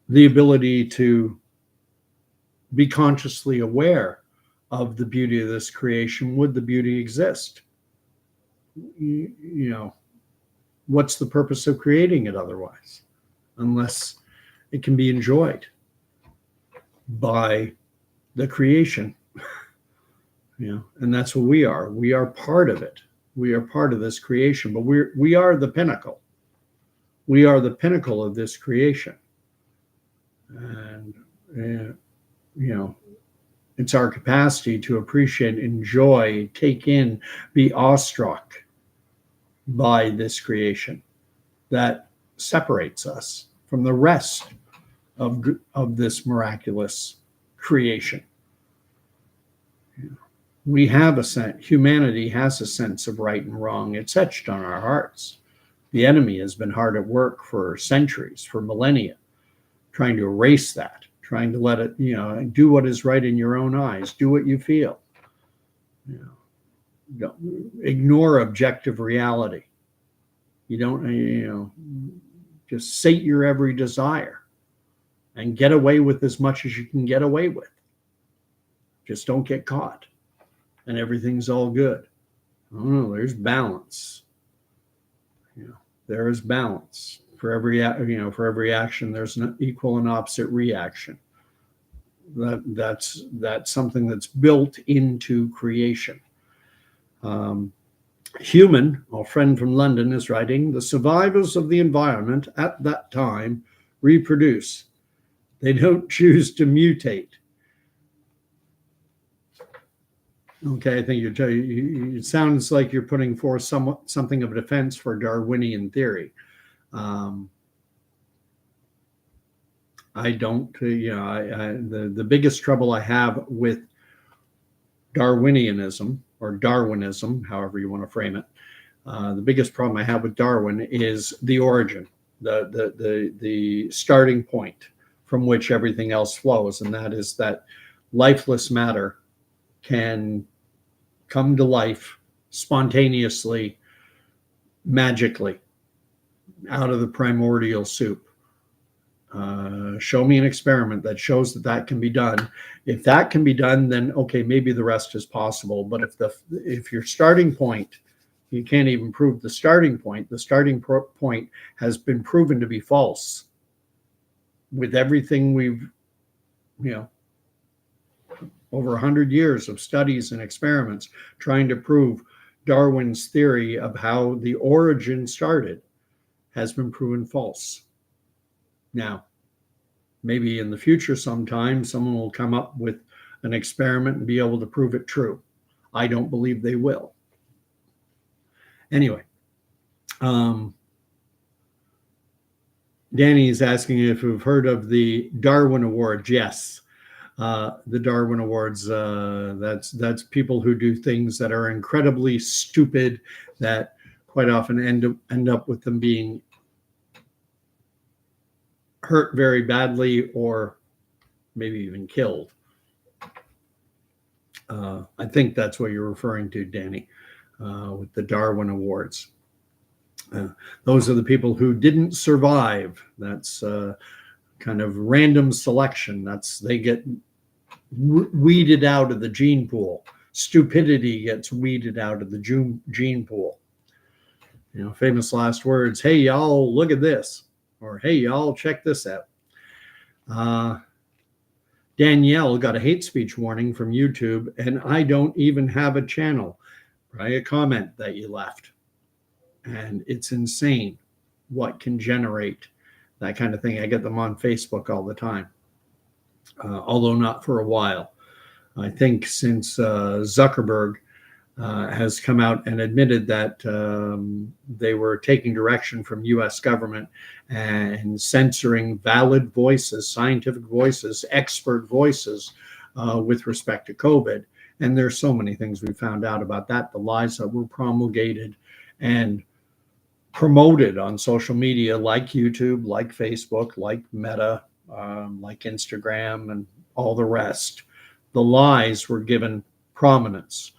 A: the ability to be consciously aware of the beauty of this creation, would the beauty exist? What's the purpose of creating it otherwise, unless it can be enjoyed by the creation? And that's what we are. We are part of it. We are part of this creation, but we are the pinnacle. We are the pinnacle of this creation. And it's our capacity to appreciate, enjoy, take in, be awestruck by this creation that separates us from the rest of this miraculous creation. We have a sense, humanity has a sense of right and wrong. It's etched on our hearts. The enemy has been hard at work for centuries, for millennia, trying to erase that, trying to let it, do what is right in your own eyes, do what you feel. Don't ignore objective reality. You don't, just sate your every desire and get away with as much as you can get away with. Just don't get caught and everything's all good. Oh, there's balance. There is balance. For every action, there's an equal and opposite reaction. That's something that's built into creation. Human, our friend from London is writing, the survivors of the environment at that time reproduce. They don't choose to mutate. Okay, I think it sounds like you're putting forth something of a defense for Darwinian theory. I don't, the biggest trouble I have with Darwinianism, or Darwinism, however you want to frame it, the biggest problem I have with Darwin is the origin, the starting point from which everything else flows, and that is that lifeless matter can come to life spontaneously, magically, out of the primordial soup. Show me an experiment that shows that can be done. If that can be done, then okay, maybe the rest is possible. But if your starting point, you can't even prove the starting point. The starting point has been proven to be false. With everything we've, over 100 years of studies and experiments trying to prove Darwin's theory of how the origin started has been proven false. Now, maybe in the future sometime, someone will come up with an experiment and be able to prove it true. I don't believe they will. Anyway, Danny is asking if we've heard of the Darwin Awards. Yes, the Darwin Awards, that's people who do things that are incredibly stupid, that quite often end up with them being hurt very badly or maybe even killed. I think that's what you're referring to, Danny, with the Darwin Awards. Those are the people who didn't survive. That's kind of random selection. They get weeded out of the gene pool. Stupidity gets weeded out of the gene pool. Famous last words, hey, y'all, look at this. Or, hey, y'all, check this out. Danielle got a hate speech warning from YouTube, and I don't even have a channel. Right? A comment that you left. And it's insane what can generate that kind of thing. I get them on Facebook all the time, although not for a while. I think since Zuckerberg has come out and admitted that they were taking direction from U.S. government and censoring valid voices, scientific voices, expert voices with respect to COVID. And there's so many things we found out about that, the lies that were promulgated and promoted on social media like YouTube, like Facebook, like Meta, like Instagram, and all the rest. The lies were given prominence.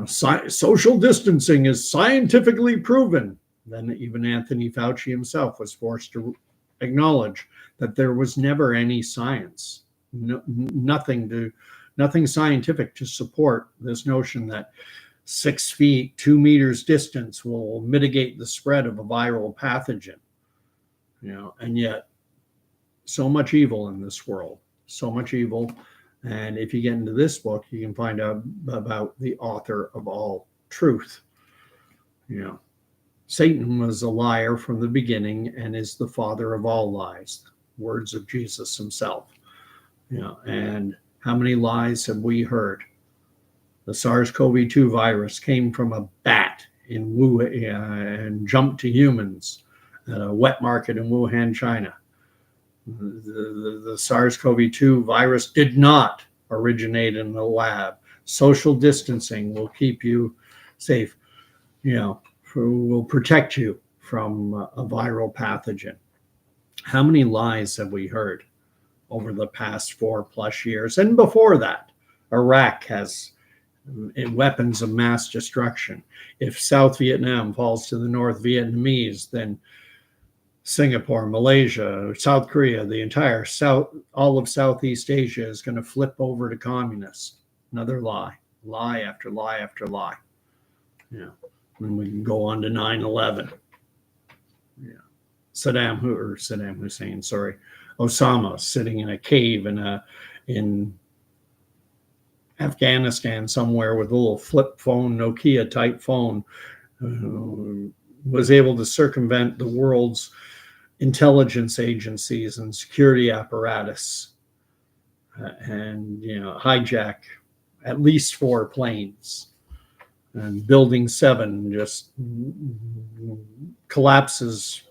A: Social distancing is scientifically proven. Then even Anthony Fauci himself was forced to acknowledge that there was never any science, nothing scientific to support this notion that 6 feet, 2 meters distance will mitigate the spread of a viral pathogen. And yet so much evil in this world, so much evil. And if you get into this book, you can find out about the author of all truth. Satan was a liar from the beginning and is the father of all lies. Words of Jesus himself. And how many lies have we heard? The SARS-CoV-2 virus came from a bat in Wuhan and jumped to humans at a wet market in Wuhan, China. The SARS-CoV-2 virus did not originate in the lab. Social distancing will keep you safe, will protect you from a viral pathogen. How many lies have we heard over the past 4+ years? And before that, Iraq has weapons of mass destruction. If South Vietnam falls to the North Vietnamese, then Singapore, Malaysia, South Korea, the entire all of Southeast Asia is going to flip over to communist. Another lie, lie after lie after lie. Yeah. And we can go on to 9/11. Yeah. Saddam Hussein, Osama sitting in a cave in Afghanistan somewhere with a little flip phone, Nokia type phone, was able to circumvent the world's intelligence agencies and security apparatus, and hijack at least 4 planes. And Building 7 just collapses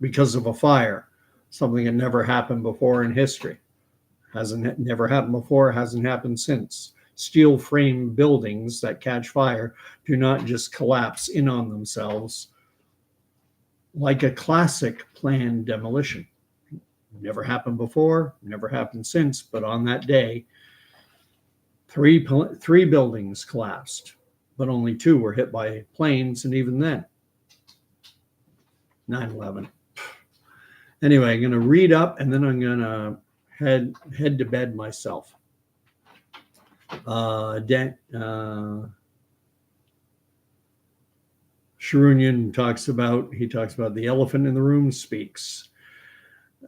A: because of a fire, something that never happened before in history. Never happened before, hasn't happened since. Steel frame buildings that catch fire do not just collapse in on themselves like a classic planned demolition. Never happened before, never happened since, but on that day, three buildings collapsed, but only 2 were hit by planes, and even then, 9/11. Anyway, I'm going to read up, and then I'm going to head to bed myself. Sharunian talks about the elephant in the room speaks.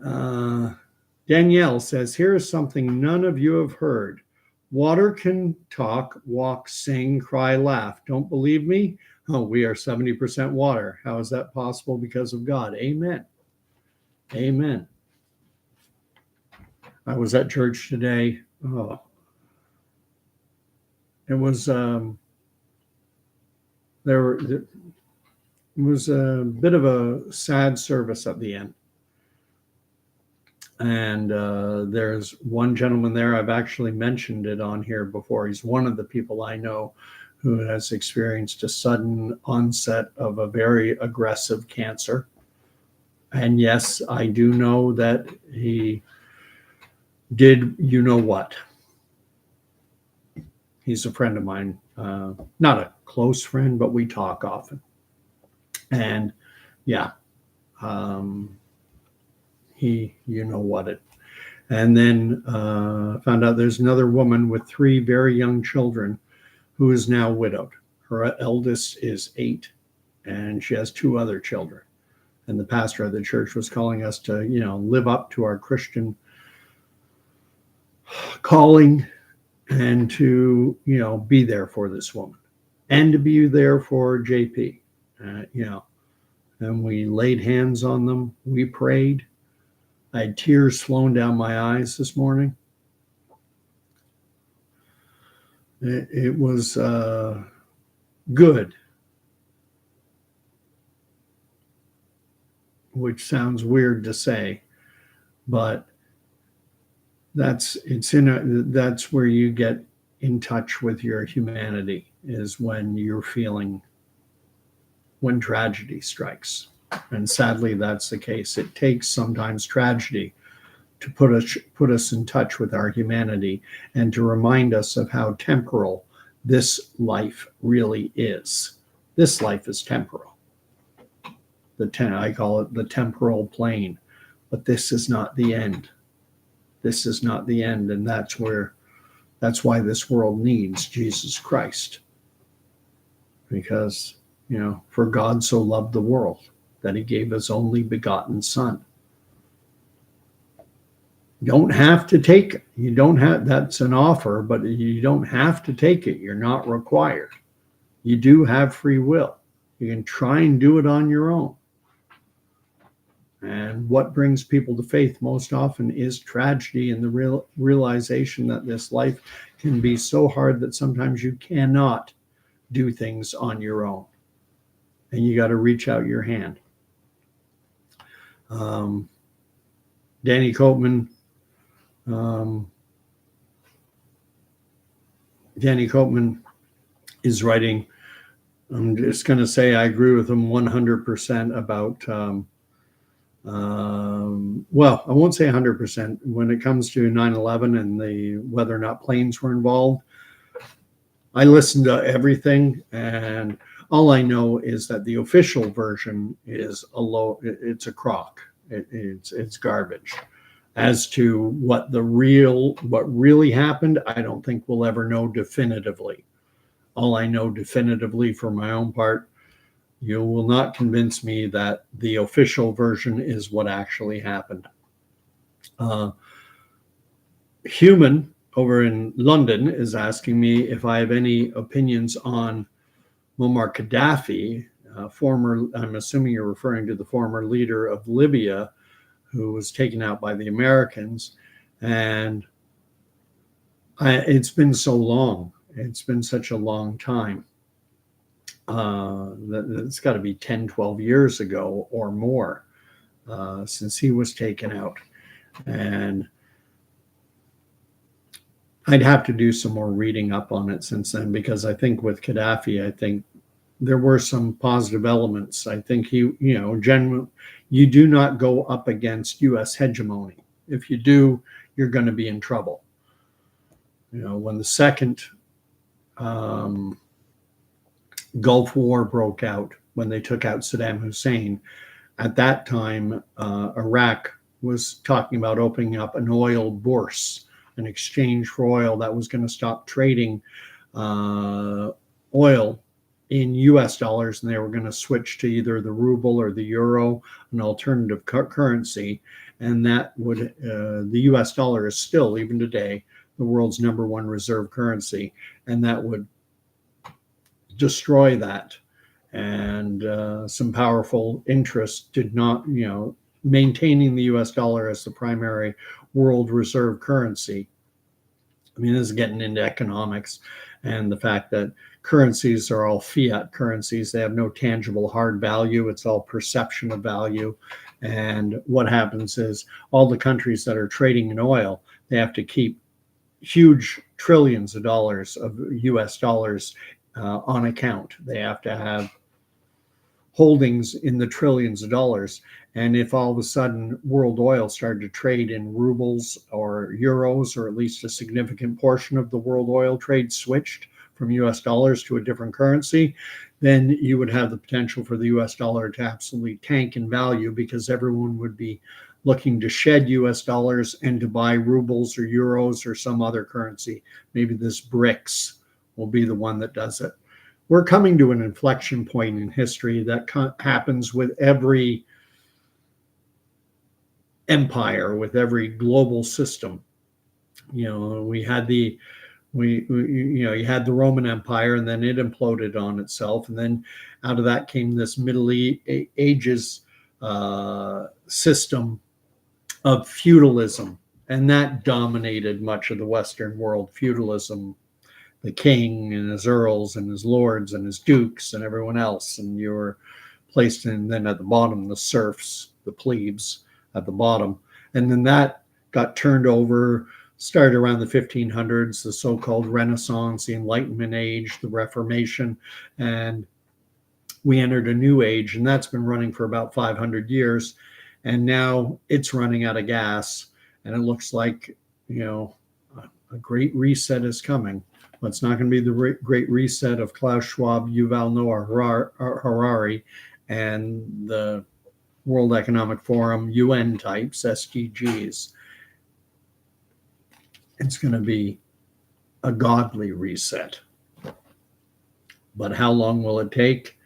A: Danielle says, here is something none of you have heard. Water can talk, walk, sing, cry, laugh. Don't believe me? Oh, we are 70% water. How is that possible? Because of God. Amen. Amen. I was at church today. Oh, it was it was a bit of a sad service at the end. And there's one gentleman there, I've actually mentioned it on here before. He's one of the people I know who has experienced a sudden onset of a very aggressive cancer. And yes, I do know that he did, what. He's a friend of mine, not a close friend, but we talk often. And yeah, he, what it. And then found out there's another woman with 3 very young children who is now widowed. Her eldest is 8, and she has 2 other children. And the pastor of the church was calling us to, live up to our Christian calling and to, be there for this woman and to be there for JP, And we laid hands on them. We prayed. I had tears flowing down my eyes this morning. It was good, which sounds weird to say, but that's where you get in touch with your humanity, is when you're feeling when tragedy strikes. And sadly, that's the case. It takes sometimes tragedy to put us in touch with our humanity and to remind us of how temporal this life really is. This life is temporal. I call it the temporal plane, but this is not the end. This is not the end, and that's why this world needs Jesus Christ. Because, for God so loved the world that he gave his only begotten Son. You don't have to take it. That's an offer, but you don't have to take it. You're not required. You do have free will. You can try and do it on your own. And what brings people to faith most often is tragedy and the realization that this life can be so hard that sometimes you cannot do things on your own. And you got to reach out your hand. Danny Copeman Danny Copeman is writing. I'm just going to say I agree with him 100% about, well, I won't say 100%. When it comes to 9/11 and whether or not planes were involved, I listened to everything, and all I know is that the official version is it's a crock. It's garbage. As to what really happened, I don't think we'll ever know definitively. All I know definitively for my own part, you will not convince me that the official version is what actually happened. Human over in London is asking me if I have any opinions on Muammar Gaddafi, I'm assuming you're referring to the former leader of Libya, who was taken out by the Americans. And it's been so long. It's been such a long time. It's got to be 10, 12 years ago or more since he was taken out. And I'd have to do some more reading up on it since then, because I think with Gaddafi, I think there were some positive elements. I think generally, you do not go up against U.S. hegemony. If you do, you're going to be in trouble. When the second Gulf War broke out, when they took out Saddam Hussein, at that time, Iraq was talking about opening up an oil bourse, an exchange for oil that was going to stop trading oil in US dollars, and they were going to switch to either the ruble or the euro, an alternative currency. And that would, the US dollar is still, even today, the world's #1 reserve currency, and that would destroy that. And some powerful interests did not, maintaining the US dollar as the primary world reserve currency. I mean, this is getting into economics and the fact that currencies are all fiat currencies. They have no tangible hard value. It's all perception of value. And what happens is all the countries that are trading in oil, they have to keep huge trillions of dollars of US dollars on account. They have to have holdings in the trillions of dollars. And if all of a sudden world oil started to trade in rubles or euros, or at least a significant portion of the world oil trade switched from US dollars to a different currency, then you would have the potential for the US dollar to absolutely tank in value, because everyone would be looking to shed US dollars and to buy rubles or euros or some other currency. Maybe this BRICS will be the one that does it. We're coming to an inflection point in history that happens with every empire, with every global system. We had you had the Roman Empire, and then it imploded on itself, and then out of that came this Middle Ages system of feudalism, and that dominated much of the Western world. Feudalism, the king and his earls and his lords and his dukes and everyone else, and you were placed in, then at the bottom, the serfs, the plebes at the bottom. And then that got turned over, started around the 1500s, the so-called Renaissance, the Enlightenment age, the Reformation, and we entered a new age, and that's been running for about 500 years. And now it's running out of gas, and it looks like, a great reset is coming. But it's not going to be the great reset of Klaus Schwab, Yuval Noah Harari, and the World Economic Forum, UN types, SDGs. It's going to be a godly reset. But how long will it take?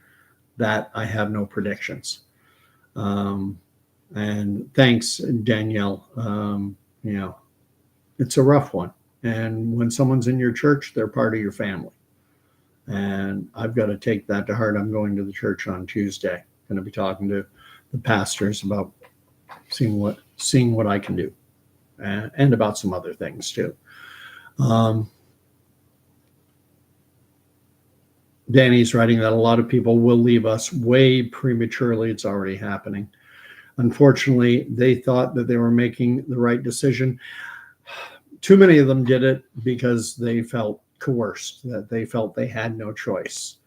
A: That I have no predictions. And thanks, Danielle. It's a rough one. And when someone's in your church, they're part of your family. And I've got to take that to heart. I'm going to the church on Tuesday. Going to be talking to the pastors about seeing what I can do, and about some other things too. Danny's writing that a lot of people will leave us way prematurely. It's already happening. Unfortunately, they thought that they were making the right decision. Too many of them did it because they felt coerced, that they felt they had no choice.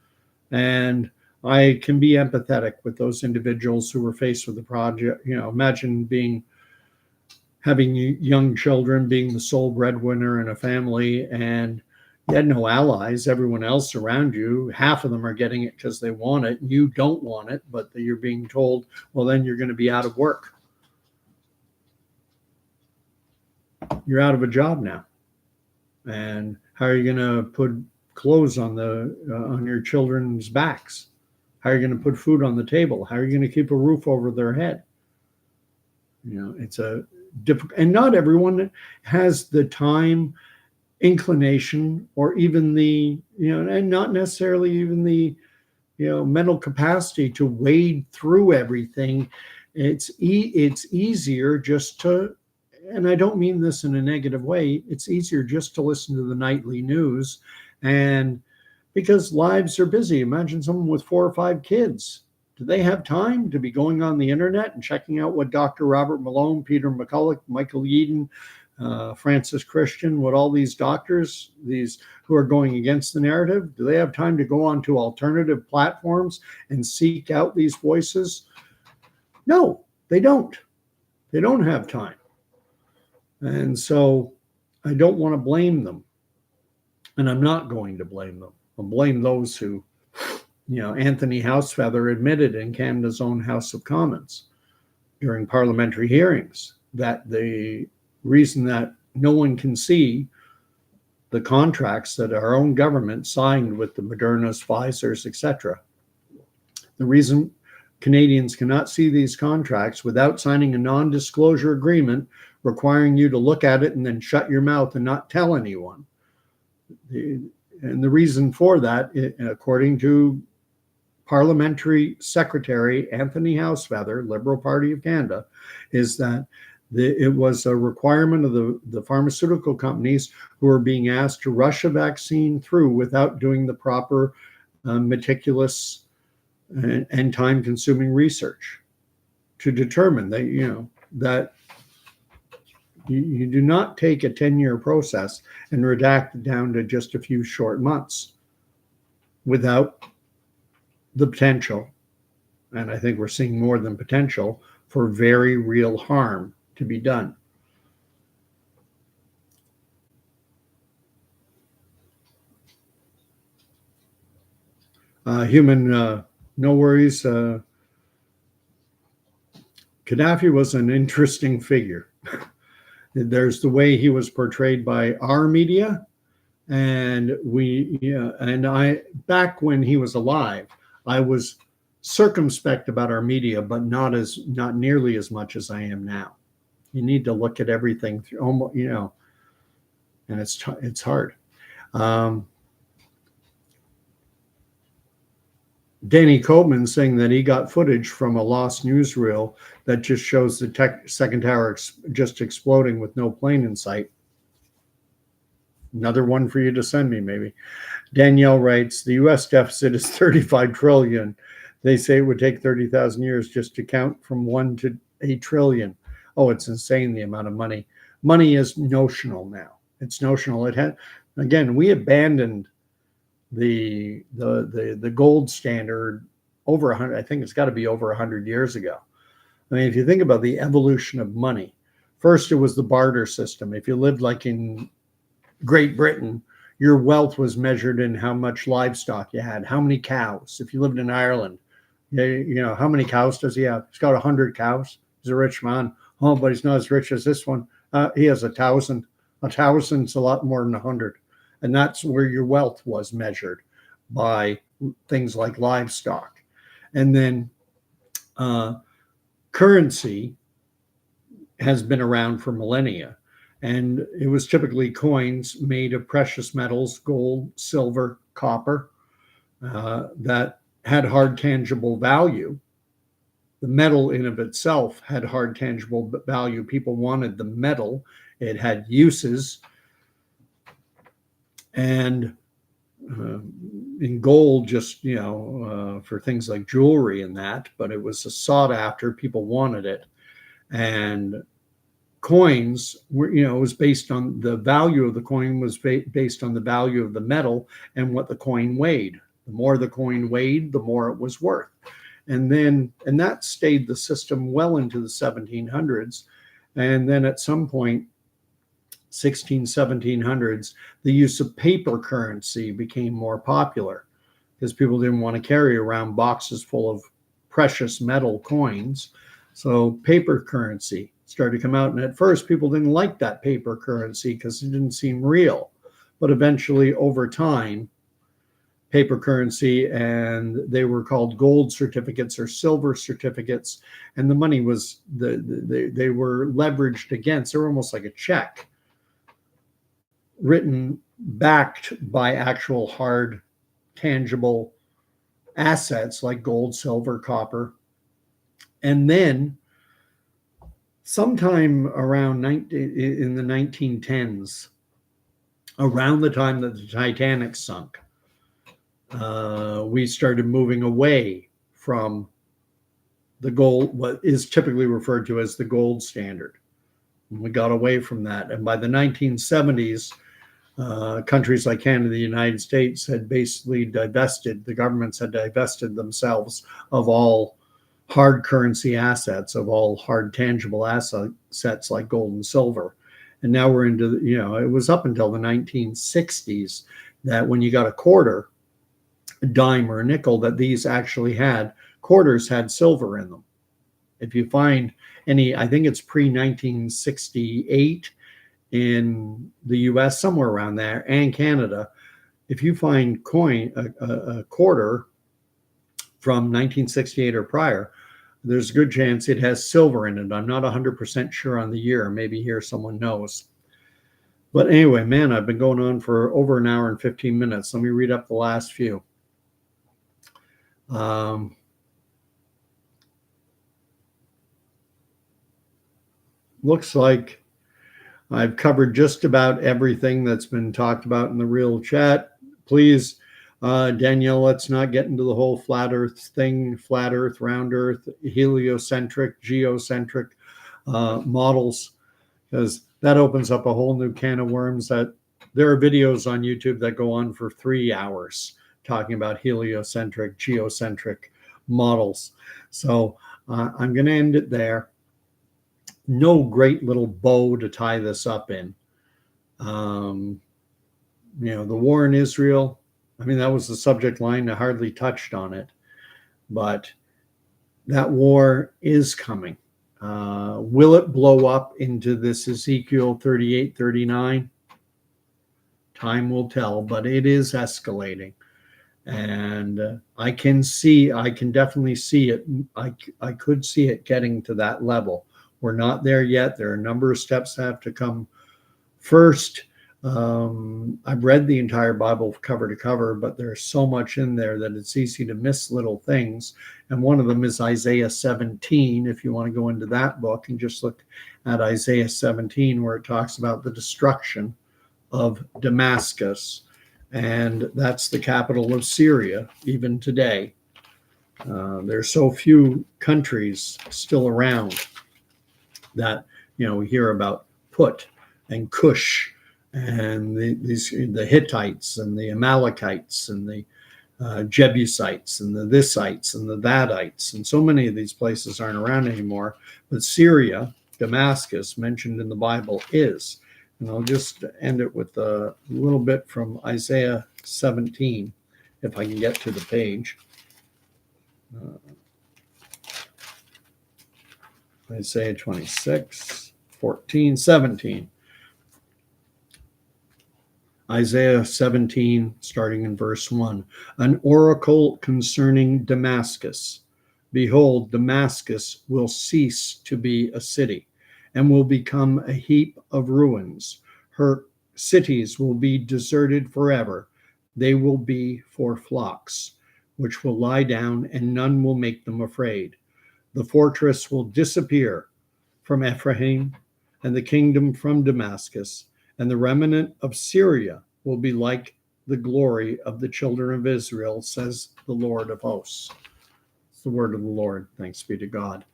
A: And I can be empathetic with those individuals who were faced with the project. Imagine having young children, being the sole breadwinner in a family, and you had no allies. Everyone else around you, half of them are getting it because they want it. You don't want it, but you're being told, well, then you're going to be out of work. You're out of a job now. And how are you going to put clothes on your children's backs? How are you going to put food on the table? How are you going to keep a roof over their head? It's a difficult, and not everyone has the time, inclination, or even the, and not necessarily even the, mental capacity to wade through everything. It's easier just to, and I don't mean this in a negative way, it's easier just to listen to the nightly news, and because lives are busy. Imagine someone with 4 or 5 kids. Do they have time to be going on the internet and checking out what Dr. Robert Malone, Peter McCulloch, Michael Yeadon, Francis Christian, what all these doctors, these who are going against the narrative, do they have time to go onto alternative platforms and seek out these voices? No, they don't. They don't have time. And so I don't want to blame them. And I'm not going to blame them. I'll blame those who, Anthony Housefeather admitted in Canada's own House of Commons during parliamentary hearings that the reason that no one can see the contracts that our own government signed with the Modernas, Pfizers, etc. The reason Canadians cannot see these contracts without signing a non-disclosure agreement requiring you to look at it and then shut your mouth and not tell anyone. And the reason for that, according to Parliamentary Secretary Anthony Housefeather, Liberal Party of Canada, is that it was a requirement of the pharmaceutical companies who are being asked to rush a vaccine through without doing the proper meticulous and time-consuming research to determine that, that you do not take a 10-year process and redact it down to just a few short months without the potential, and I think we're seeing more than potential, for very real harm to be done. No worries. Gaddafi was an interesting figure. There's the way he was portrayed by our media, and I, back when he was alive, I was circumspect about our media, but not nearly as much as I am now. You need to look at everything through, almost, and it's hard. Danny Coleman saying that he got footage from a lost newsreel that just shows the second tower just exploding with no plane in sight. Another one for you to send me, maybe. Danielle writes, the U.S. deficit is 35 trillion. They say it would take 30,000 years just to count from 1 to 8 trillion. Oh, it's insane, the amount of money. Money is notional now. It's notional. Again, we abandoned the gold standard over 100. I think it's got to be over 100 years ago. I mean, if you think about the evolution of money, first it was the barter system. If you lived like in Great Britain, your wealth was measured in how much livestock you had, how many cows. If you lived in Ireland, how many cows does he have? He's got 100 cows. He's a rich man. Oh, but he's not as rich as this one. He has 1,000. 1,000's a lot more than 100. And that's where your wealth was measured, by things like livestock. And then currency has been around for millennia. And it was typically coins made of precious metals, gold, silver, copper, that had hard tangible value. The metal in of itself had hard tangible value. People wanted the metal. It had uses. And in gold, just, for things like jewelry and that, but it was sought after. People wanted it. And coins were, it was based on the value of the coin was based on the value of the metal and what the coin weighed. The more the coin weighed, the more it was worth. And that stayed the system well into the 1700s. And then at some point, 1700s, the use of paper currency became more popular because people didn't want to carry around boxes full of precious metal coins. So paper currency started to come out. And at first, people didn't like that paper currency because it didn't seem real. But eventually, over time, paper currency, and they were called gold certificates or silver certificates. And the money was, they were leveraged against, they were almost like a check written, backed by actual hard, tangible assets like gold, silver, copper. And then sometime around in the 1910s, around the time that the Titanic sunk, we started moving away from the gold, what is typically referred to as the gold standard. And we got away from that. And by the 1970s, countries like Canada, the United States had basically divested, the governments had divested themselves of all hard currency assets, of all hard tangible assets like gold and silver. And now we're into, it was up until the 1960s that when you got a quarter, a dime or a nickel, that these actually had, quarters had silver in them. If you find any, I think it's pre-1968 in the US, somewhere around there, and Canada, if you find a quarter from 1968 or prior, there's a good chance it has silver in it. I'm not 100% sure on the year. Maybe here someone knows. But anyway, man, I've been going on for over an hour and 15 minutes. Let me read up the last few. Looks like I've covered just about everything that's been talked about in the real chat. Please, Danielle, let's not get into the whole flat earth thing, flat earth, round earth, heliocentric, geocentric models, because that opens up a whole new can of worms. That there are videos on YouTube that go on for 3 hours talking about heliocentric, geocentric models. So I'm going to end it there. No great little bow to tie this up in. The war in Israel, I mean, that was the subject line. I hardly touched on it, but that war is coming. Will it blow up into this Ezekiel 38, 39? Time will tell, but it is escalating. And I can definitely see it. I could see it getting to that level. We're not there yet. There are a number of steps that have to come first. I've read the entire Bible cover to cover, but there's so much in there that it's easy to miss little things. And one of them is Isaiah 17. If you want to go into that book and just look at Isaiah 17, where it talks about the destruction of Damascus. And that's the capital of Syria, even today. There's so few countries still around that, we hear about Put and Cush and the Hittites and the Amalekites and the Jebusites and the thisites and the thatites. And so many of these places aren't around anymore. But Syria, Damascus, mentioned in the Bible, is. And I'll just end it with a little bit from Isaiah 17, if I can get to the page. Isaiah 26, 14, 17. Isaiah 17, starting in verse 1. An oracle concerning Damascus. Behold, Damascus will cease to be a city and will become a heap of ruins. Her cities will be deserted forever. They will be for flocks, which will lie down, and none will make them afraid. The fortress will disappear from Ephraim, and the kingdom from Damascus, and the remnant of Syria will be like the glory of the children of Israel, says the Lord of hosts. It's the word of the Lord. Thanks be to God.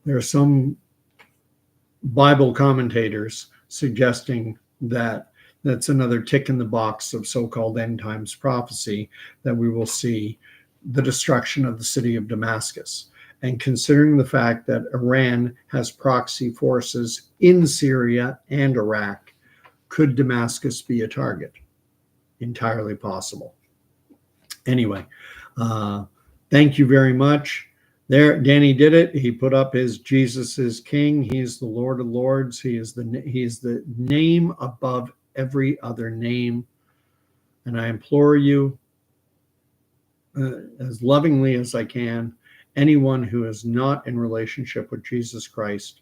A: There are some Bible commentators suggesting that that's another tick in the box of so-called end times prophecy, that we will see the destruction of the city of Damascus. And considering the fact that Iran has proxy forces in Syria and Iraq, could Damascus be a target? Entirely possible. Anyway, thank you very much. There, Danny did it. He put up his Jesus is King. He is the Lord of Lords. He is the name above every other name. And I implore you, as lovingly as I can, anyone who is not in relationship with Jesus Christ,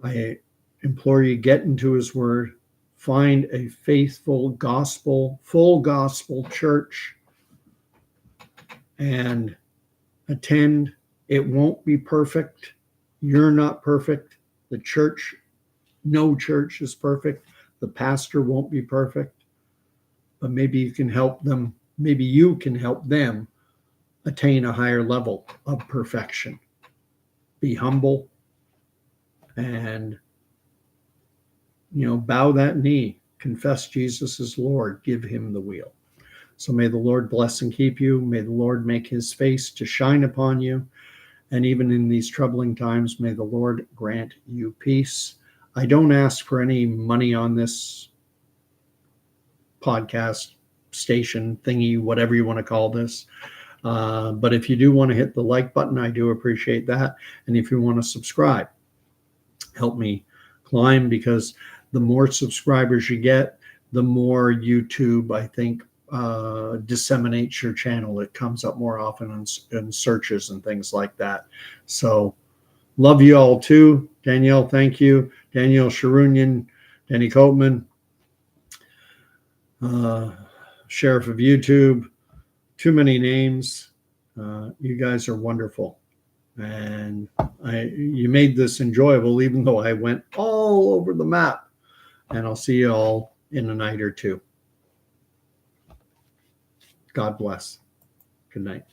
A: I implore you, get into his word, find a faithful gospel, full gospel church, and attend. It won't be perfect. You're not perfect. The church, no church is perfect. The pastor won't be perfect, but maybe you can help them. Maybe you can help them attain a higher level of perfection. Be humble and, bow that knee, confess Jesus is Lord, give him the wheel. So may the Lord bless and keep you. May the Lord make his face to shine upon you. And even in these troubling times, may the Lord grant you peace. I don't ask for any money on this podcast station thingy, whatever you want to call this. But if you do want to hit the like button, I do appreciate that. And if you want to subscribe, help me climb, because the more subscribers you get, the more YouTube, I think, disseminates your channel. It comes up more often in searches and things like that. So love you all too. Danielle, thank you. Danielle Sharunian, Danny Copeman, Sheriff of YouTube, too many names. You guys are wonderful. And you made this enjoyable, even though I went all over the map. And I'll see you all in a night or two. God bless. Good night.